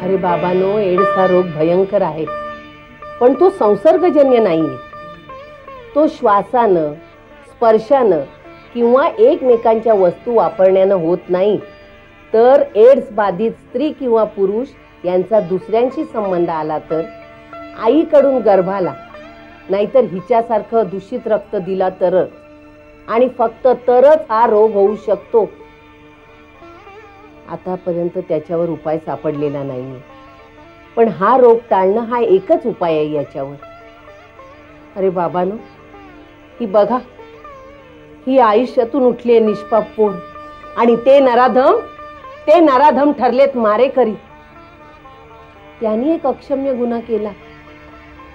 अरे बाबांनो, एड्स हा रोग भयंकर आहे, पण तो संसर्गजन्य नाहीये. तो श्वासानं, स्पर्शानं किंवा एकमेकांच्या वस्तू वापरण्यानं होत नाही, तर एड्स बाधित स्त्री किंवा पुरुष यांचा दुसऱ्यांशी संबंध आला तर, आईकडून गर्भाला, नाहीतर हिच्यासारखं दूषित रक्त दिला तरच, आणि फक्त तरच हा रोग होऊ शकतो. आतापर्यंत त्याच्यावर उपाय सापडलेला नाहीये, पण हा रोग टाळणं हा एकच उपाय आहे याच्यावर. अरे बाबांनो, ही बघा, ही आयुष्यातून उठली निष्पाप पोर, आणि ते नराधम ठरलेत मारेकरी. त्यांनी एक अक्षम्य गुन्हा केला,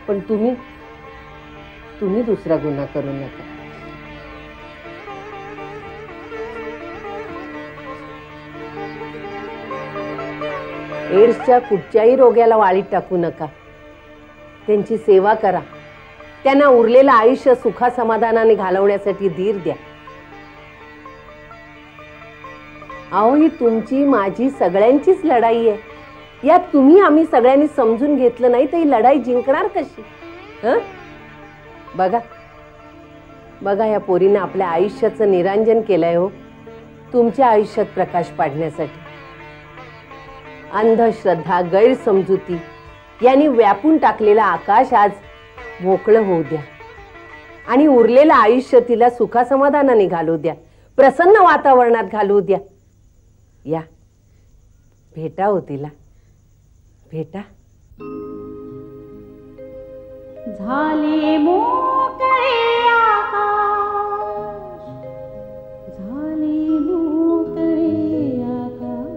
पण तुम्ही दुसरा गुन्हा करू नका. एड्सच्या कुठच्याही रोग्याला वाळीत टाकू नका. त्यांची सेवा करा. त्यांना उरलेलं आयुष्य सुखा समाधानाने घालवण्यासाठी धीर द्या. अहो ही तुमची माझी सगळ्यांचीच लढाई आहे. यात तुम्ही आम्ही सगळ्यांनी समजून घेतलं नाही तर ही लढाई जिंकणार कशी? बघा बघा या पोरीनं आपल्या आयुष्याचं निरांजन केलंय हो, तुमच्या आयुष्यात प्रकाश पाडण्यासाठी. अंधश्रद्धा गैरसमजुती यांनी व्यापून टाकलेलं आकाश आज मोकळं होऊ द्या आणि उरलेलं आयुष्य तिला सुखासमाधानाने घालू द्या, प्रसन्न वातावरणात घालू द्या. या भेटा हो तिला, भेटा. झाले मोकळे आकाश, झाले मोकळे आकाश,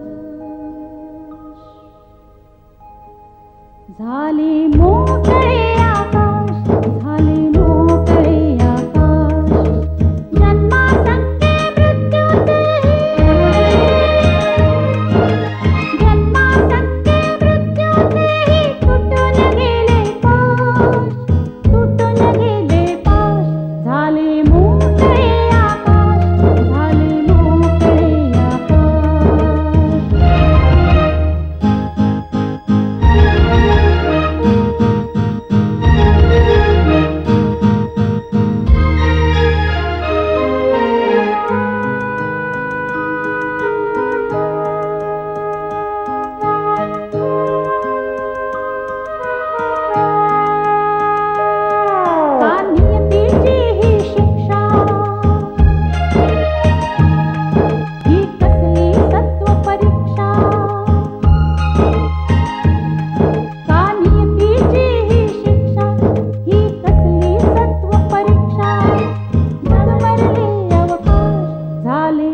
झाले मोकळे आकाश, झाले मोकळे आकाश. जन्मासंगे मृत्यूचे, जन्मासंगे मृत्यूचेही तुटून गेले पाश, तुटून गेले पाश. झाले मोकळे आकाश, झाले मोकळे आकाश. का नियतीची ही शिक्षा, ही कसली सत्व परीक्षा. का नियतीची ही शिक्षा, ही कसली सत्व परीक्षा. जगभरले अवकाश, झाले